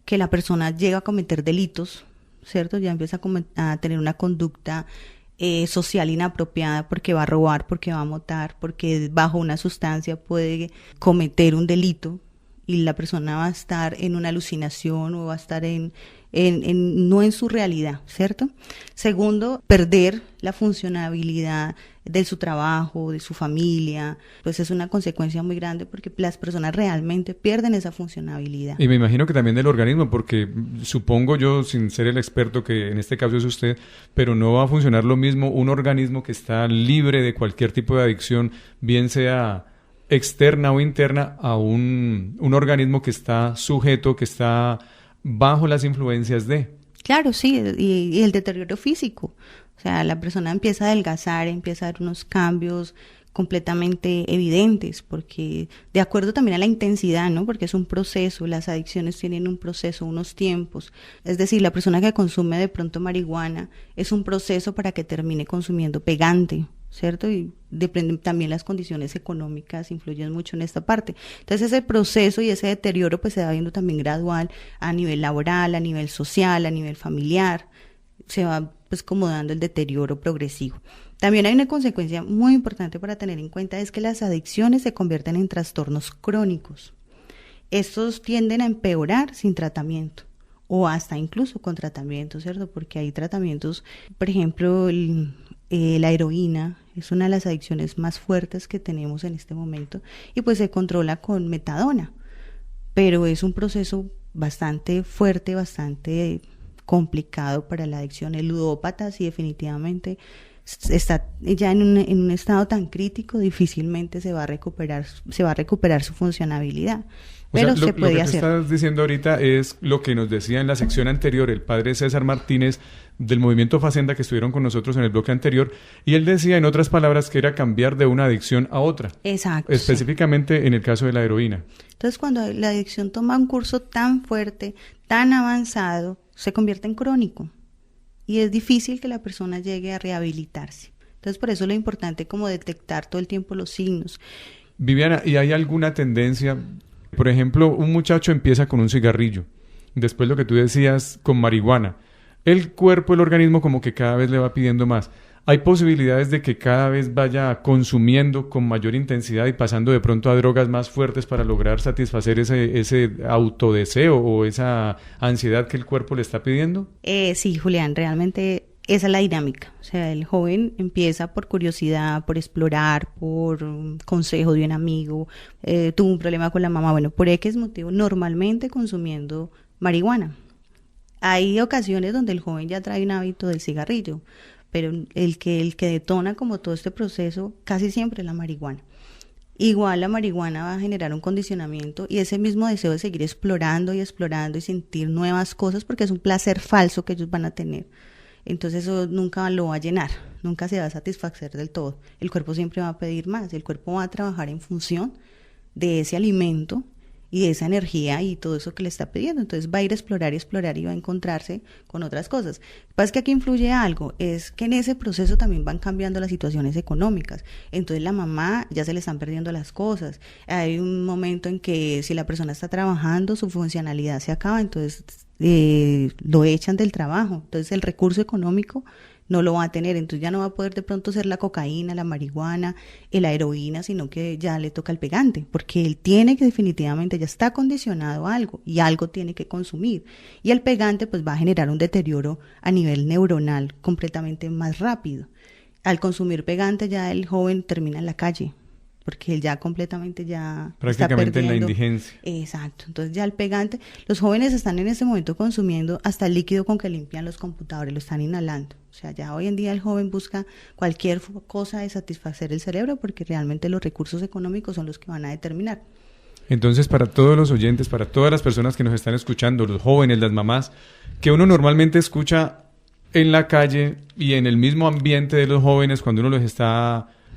que la persona llega a cometer delitos, ¿cierto? Ya empieza a tener una conducta social inapropiada porque va a robar, porque va a matar, porque bajo una sustancia puede cometer un delito y la persona va a estar en una alucinación o va a estar no en su realidad, ¿cierto? Segundo, perder la funcionabilidad de su trabajo, de su familia, pues es una consecuencia muy grande porque las personas realmente pierden esa funcionabilidad. Y me imagino que también del organismo, porque supongo yo, sin ser el experto que en este caso es usted, pero no va a funcionar lo mismo un organismo que está libre de cualquier tipo de adicción, bien sea externa o interna, a un organismo que está sujeto, que está bajo las influencias de... Claro, sí, y el deterioro físico. O sea, la persona empieza a adelgazar, empieza a dar unos cambios completamente evidentes, porque de acuerdo también a la intensidad, ¿no? Porque es un proceso, las adicciones tienen un proceso, unos tiempos. Es decir, la persona que consume de pronto marihuana es un proceso para que termine consumiendo pegante, ¿cierto? Y dependen también las condiciones económicas, influyen mucho en esta parte. Entonces ese proceso y ese deterioro pues se va viendo también gradual a nivel laboral, a nivel social, a nivel familiar, se va pues como dando el deterioro progresivo. También hay una consecuencia muy importante para tener en cuenta, es que las adicciones se convierten en trastornos crónicos. Estos tienden a empeorar sin tratamiento o hasta incluso con tratamiento, ¿cierto? Porque hay tratamientos, por ejemplo, la heroína es una de las adicciones más fuertes que tenemos en este momento y pues se controla con metadona, pero es un proceso bastante fuerte, bastante complicado para la adicción. El ludópata sí definitivamente está ya en un estado tan crítico, difícilmente se va a recuperar su funcionabilidad. Pero se puede hacer. Lo que estás diciendo ahorita es lo que nos decía en la sección anterior el padre César Martínez del Movimiento Facenda, que estuvieron con nosotros en el bloque anterior, y él decía en otras palabras que era cambiar de una adicción a otra. Exacto. Específicamente sí. En el caso de la heroína. Entonces, cuando la adicción toma un curso tan fuerte, tan avanzado, se convierte en crónico y es difícil que la persona llegue a rehabilitarse. Entonces, por eso es lo importante como detectar todo el tiempo los signos. Viviana, ¿y hay alguna tendencia? Por ejemplo, un muchacho empieza con un cigarrillo, después lo que tú decías con marihuana. El cuerpo, el organismo como que cada vez le va pidiendo más. ¿Hay posibilidades de que cada vez vaya consumiendo con mayor intensidad y pasando de pronto a drogas más fuertes para lograr satisfacer ese autodeseo o esa ansiedad que el cuerpo le está pidiendo? Sí, Julián, realmente esa es la dinámica. O sea, el joven empieza por curiosidad, por explorar, por un consejo de un amigo, tuvo un problema con la mamá, bueno, por X motivo, normalmente consumiendo marihuana. Hay ocasiones donde el joven ya trae un hábito del cigarrillo, pero el que detona como todo este proceso casi siempre es la marihuana. Igual la marihuana va a generar un condicionamiento y ese mismo deseo de seguir explorando y sentir nuevas cosas, porque es un placer falso que ellos van a tener. Entonces eso nunca lo va a llenar, nunca se va a satisfacer del todo. El cuerpo siempre va a pedir más, el cuerpo va a trabajar en función de ese alimento y de esa energía y todo eso que le está pidiendo. Entonces va a ir a explorar y va a encontrarse con otras cosas. Lo que pasa es que aquí influye algo, es que en ese proceso también van cambiando las situaciones económicas. Entonces la mamá ya se le están perdiendo las cosas. Hay un momento en que si la persona está trabajando, su funcionalidad se acaba, entonces lo echan del trabajo. Entonces el recurso económico no lo va a tener, entonces ya no va a poder de pronto ser la cocaína, la marihuana, la heroína, sino que ya le toca el pegante, porque él tiene que definitivamente, ya está condicionado a algo y algo tiene que consumir, y el pegante pues va a generar un deterioro a nivel neuronal completamente más rápido. Al consumir pegante ya el joven termina en la calle, porque él ya completamente ya prácticamente está perdiendo, en la indigencia. Exacto, entonces ya el pegante, los jóvenes están en ese momento consumiendo hasta el líquido con que limpian los computadores, lo están inhalando. O sea, ya hoy en día el joven busca cualquier cosa de satisfacer el cerebro porque realmente los recursos económicos son los que van a determinar. Entonces, para todos los oyentes, para todas las personas que nos están escuchando, los jóvenes, las mamás, que uno normalmente escucha en la calle y en el mismo ambiente de los jóvenes cuando uno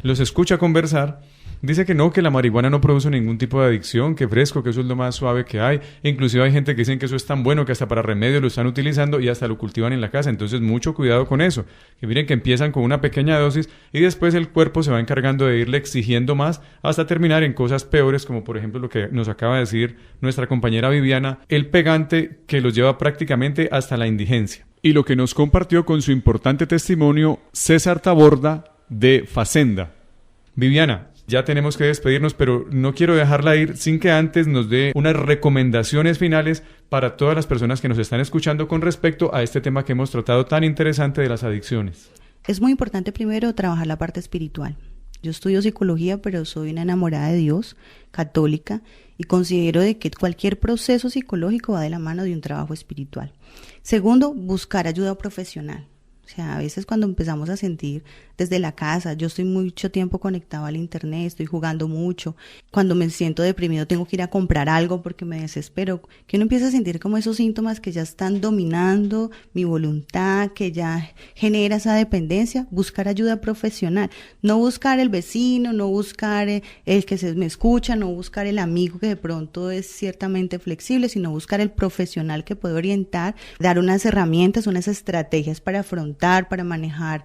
los escucha conversar, dice que no, que la marihuana no produce ningún tipo de adicción, que fresco, que eso es lo más suave que hay. Inclusive hay gente que dicen que eso es tan bueno que hasta para remedio lo están utilizando y hasta lo cultivan en la casa. Entonces, mucho cuidado con eso. Que miren que empiezan con una pequeña dosis y después el cuerpo se va encargando de irle exigiendo más hasta terminar en cosas peores, como por ejemplo lo que nos acaba de decir nuestra compañera Viviana, el pegante que los lleva prácticamente hasta la indigencia. Y lo que nos compartió con su importante testimonio César Taborda de Facenda. Viviana, ya tenemos que despedirnos, pero no quiero dejarla ir sin que antes nos dé unas recomendaciones finales para todas las personas que nos están escuchando con respecto a este tema que hemos tratado tan interesante de las adicciones. Es muy importante primero trabajar la parte espiritual. Yo estudio psicología, pero soy una enamorada de Dios, católica, y considero de que cualquier proceso psicológico va de la mano de un trabajo espiritual. Segundo, buscar ayuda profesional. O sea, a veces cuando empezamos a sentir desde la casa, yo estoy mucho tiempo conectado al internet, estoy jugando mucho, cuando me siento deprimido tengo que ir a comprar algo porque me desespero, que uno empieza a sentir como esos síntomas que ya están dominando mi voluntad, que ya genera esa dependencia, buscar ayuda profesional, no buscar el vecino, no buscar el que me escucha, no buscar el amigo que de pronto es ciertamente flexible, sino buscar el profesional que puede orientar, dar unas herramientas, unas estrategias para afrontar, para manejar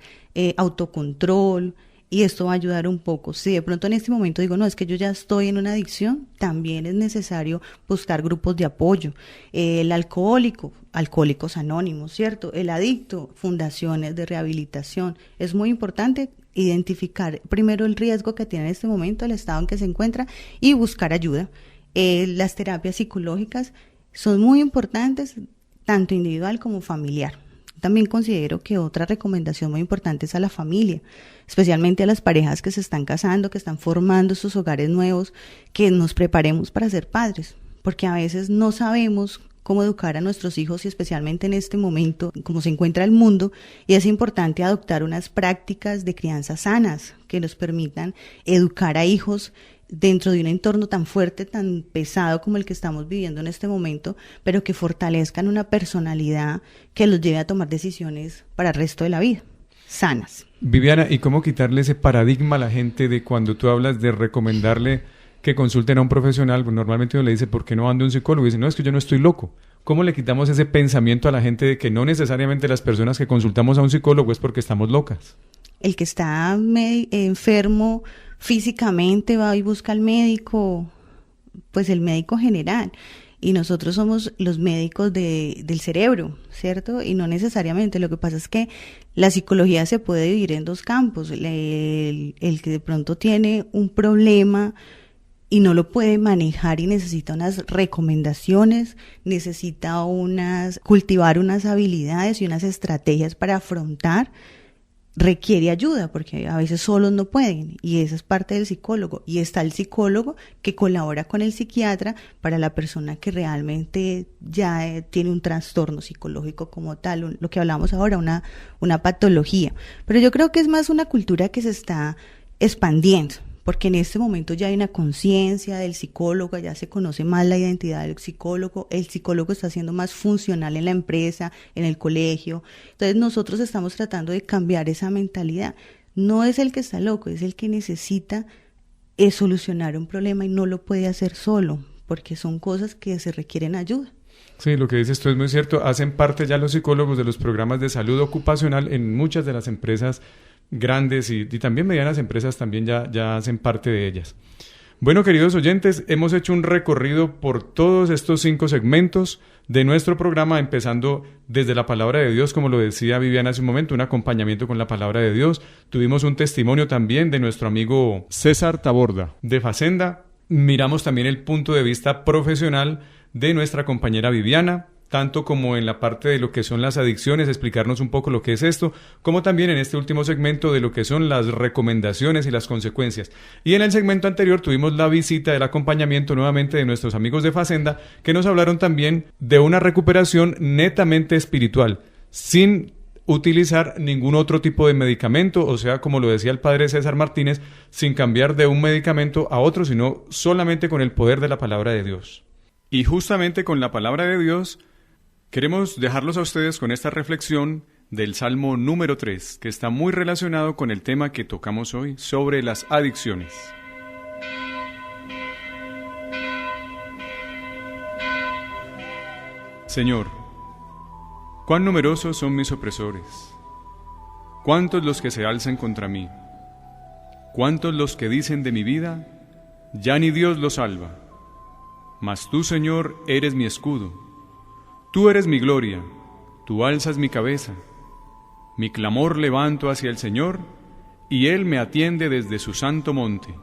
autocontrol, y esto va a ayudar un poco. Si de pronto en este momento digo, no, es que yo ya estoy en una adicción, también es necesario buscar grupos de apoyo. El alcohólico, Alcohólicos Anónimos, ¿cierto? El adicto, fundaciones de rehabilitación. Es muy importante identificar primero el riesgo que tiene en este momento, el estado en que se encuentra, y buscar ayuda. Las terapias psicológicas son muy importantes, tanto individual como familiar. También considero que otra recomendación muy importante es a la familia, especialmente a las parejas que se están casando, que están formando sus hogares nuevos, que nos preparemos para ser padres, porque a veces no sabemos cómo educar a nuestros hijos y especialmente en este momento, cómo se encuentra el mundo, y es importante adoptar unas prácticas de crianza sanas que nos permitan educar a hijos dentro de un entorno tan fuerte, tan pesado como el que estamos viviendo en este momento, pero que fortalezcan una personalidad que los lleve a tomar decisiones para el resto de la vida, sanas. Viviana, ¿y cómo quitarle ese paradigma a la gente de cuando tú hablas de recomendarle que consulten a un profesional? Pues normalmente uno le dice, ¿por qué no ande a un psicólogo? Y dice, no, es que yo no estoy loco. ¿Cómo le quitamos ese pensamiento a la gente de que no necesariamente las personas que consultamos a un psicólogo es porque estamos locas? El que está enfermo físicamente va y busca al médico, pues el médico general, y nosotros somos los médicos del cerebro, ¿cierto? Y no necesariamente, lo que pasa es que la psicología se puede dividir en dos campos, el que de pronto tiene un problema y no lo puede manejar y necesita unas recomendaciones, necesita cultivar unas habilidades y unas estrategias para afrontar, requiere ayuda porque a veces solos no pueden, y esa es parte del psicólogo. Y está el psicólogo que colabora con el psiquiatra para la persona que realmente ya tiene un trastorno psicológico como tal, lo que hablamos ahora, una patología. Pero yo creo que es más una cultura que se está expandiendo, porque en este momento ya hay una conciencia del psicólogo, ya se conoce más la identidad del psicólogo, el psicólogo está siendo más funcional en la empresa, en el colegio. Entonces nosotros estamos tratando de cambiar esa mentalidad. No es el que está loco, es el que necesita solucionar un problema y no lo puede hacer solo, porque son cosas que se requieren ayuda. Sí, lo que dices tú es muy cierto. Hacen parte ya los psicólogos de los programas de salud ocupacional en muchas de las empresas grandes y también medianas empresas también ya hacen parte de ellas. Bueno, queridos oyentes, hemos hecho un recorrido por todos estos 5 segmentos de nuestro programa, empezando desde la palabra de Dios, como lo decía Viviana hace un momento, un acompañamiento con la palabra de Dios. Tuvimos un testimonio también de nuestro amigo César Taborda de Facenda. Miramos también el punto de vista profesional de nuestra compañera Viviana, tanto como en la parte de lo que son las adicciones, explicarnos un poco lo que es esto, como también en este último segmento de lo que son las recomendaciones y las consecuencias. Y en el segmento anterior tuvimos la visita del acompañamiento nuevamente de nuestros amigos de Facenda, que nos hablaron también de una recuperación netamente espiritual, sin utilizar ningún otro tipo de medicamento, o sea, como lo decía el padre César Martínez, sin cambiar de un medicamento a otro, sino solamente con el poder de la palabra de Dios. Y justamente con la palabra de Dios queremos dejarlos a ustedes con esta reflexión del Salmo número 3, que está muy relacionado con el tema que tocamos hoy sobre las adicciones. Señor, cuán numerosos son mis opresores, cuántos los que se alzan contra mí, cuántos los que dicen de mi vida, ya ni Dios los salva. Mas tú, Señor, eres mi escudo, tú eres mi gloria, tú alzas mi cabeza. Mi clamor levanto hacia el Señor, y Él me atiende desde su santo monte.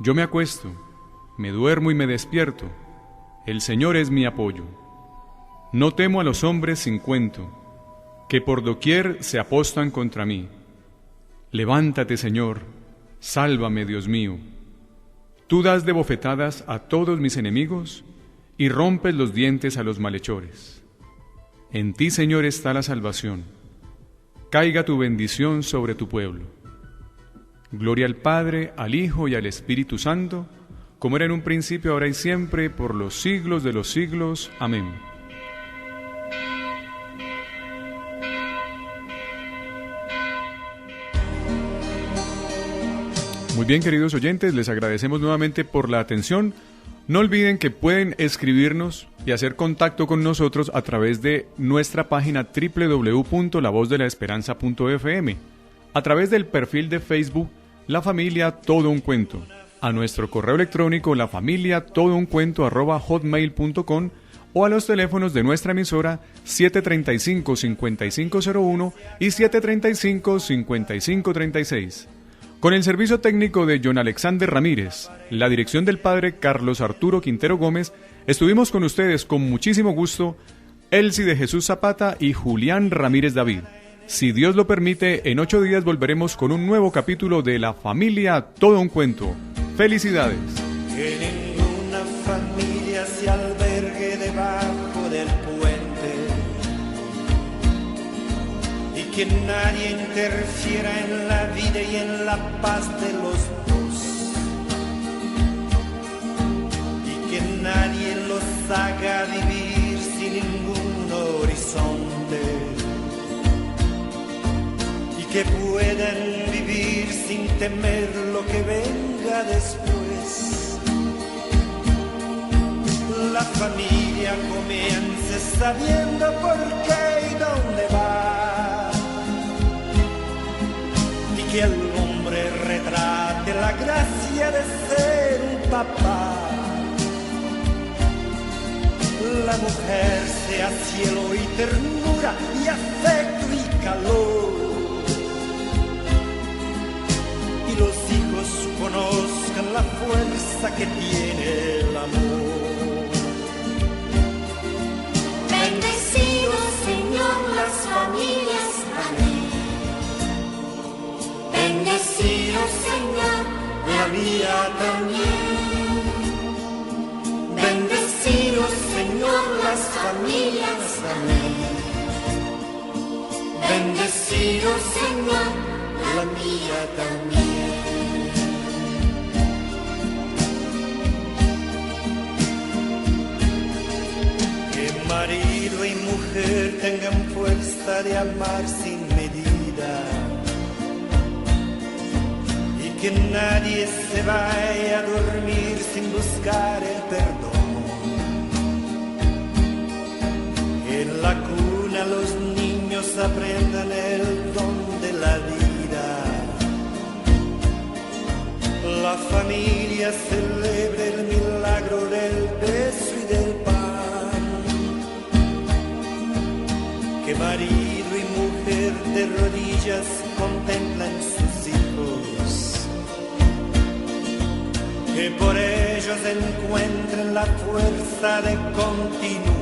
Yo me acuesto, me duermo y me despierto, el Señor es mi apoyo. No temo a los hombres sin cuento, que por doquier se apostan contra mí. Levántate, Señor, sálvame, Dios mío. Tú das de bofetadas a todos mis enemigos, y rompes los dientes a los malhechores. En ti, Señor, está la salvación. Caiga tu bendición sobre tu pueblo. Gloria al Padre, al Hijo y al Espíritu Santo, como era en un principio, ahora y siempre, por los siglos de los siglos. Amén. Muy bien, queridos oyentes, les agradecemos nuevamente por la atención. No olviden que pueden escribirnos y hacer contacto con nosotros a través de nuestra página www.lavozdelaesperanza.fm, a través del perfil de Facebook La Familia Todo Un Cuento, a nuestro correo electrónico lafamiliatodouncuento@hotmail.com o a los teléfonos de nuestra emisora 735-5501 y 735-5536. Con el servicio técnico de John Alexander Ramírez, la dirección del padre Carlos Arturo Quintero Gómez, estuvimos con ustedes con muchísimo gusto, Elsie de Jesús Zapata y Julián Ramírez David. Si Dios lo permite, en 8 días volveremos con un nuevo capítulo de La Familia Todo Un Cuento. ¡Felicidades! Que ninguna familia se albergue debajo del puente y que nadie interfiera en la vida y en la paz de los dos y que nadie los haga vivir sin ningún horizonte y que puedan vivir sin temer lo que venga después. La familia comience sabiendo por qué y dónde va y que el hombre retrate la gracia de ser un papá. La mujer sea cielo y ternura y afecto y calor y los hijos conozcan la fuerza que tiene el amor. Bendecidos, Señor, las familias, amén. Bendecidos, Señor, la mía también. Bendecidos, Señor, las familias, amén. Bendecidos, Señor, la mía también. Marido y mujer tengan fuerza de amar sin medida y que nadie se vaya a dormir sin buscar el perdón. En la cuna los niños aprendan el don de la vida. La familia celebre el milagro del beso y del pan. Que marido y mujer de rodillas contemplan sus hijos, que por ellos encuentren la fuerza de continuar,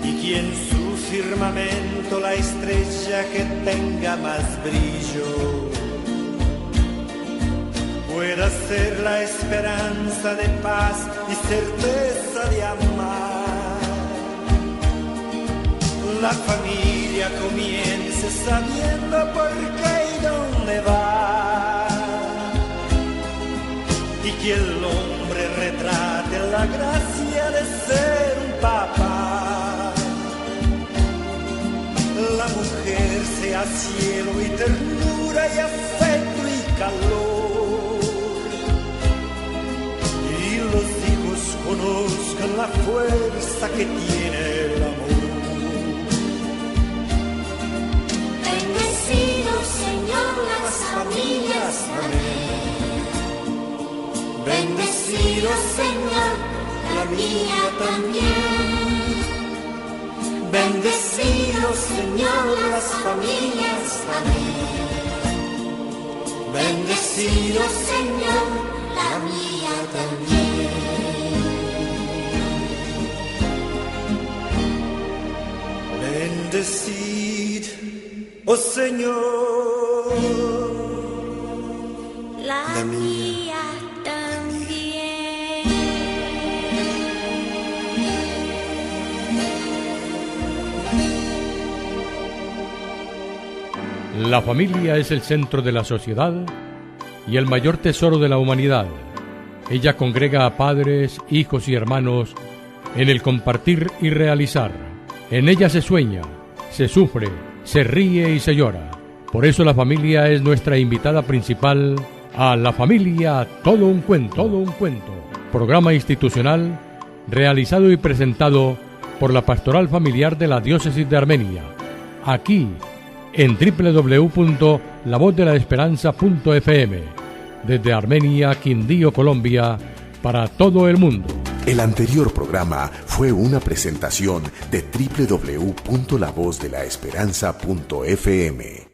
y que en su firmamento la estrella que tenga más brillo pueda ser la esperanza de paz y certeza de amar. La familia comience sabiendo por qué y dónde va, y que el hombre retrate la gracia de ser un papá. La mujer sea cielo y ternura y afecto y calor, y los hijos conozcan la fuerza que tiene el amor. Bendecido Señor las familias, amén. Bendecido Señor, la mía también. Bendecido Señor las familias, amén. Bendecido Señor, la mía también. Bendecid, oh Señor, la mía también. La familia es el centro de la sociedad y el mayor tesoro de la humanidad. Ella congrega a padres, hijos y hermanos en el compartir y realizar. En ella se sueña, se sufre, se ríe y se llora. Por eso la familia es nuestra invitada principal a La Familia Todo un Cuento. Programa institucional realizado y presentado por la Pastoral Familiar de la Diócesis de Armenia. Aquí en www.lavozdelaesperanza.fm, desde Armenia, Quindío, Colombia, para todo el mundo. El anterior programa fue una presentación de www.lavozdelaesperanza.fm.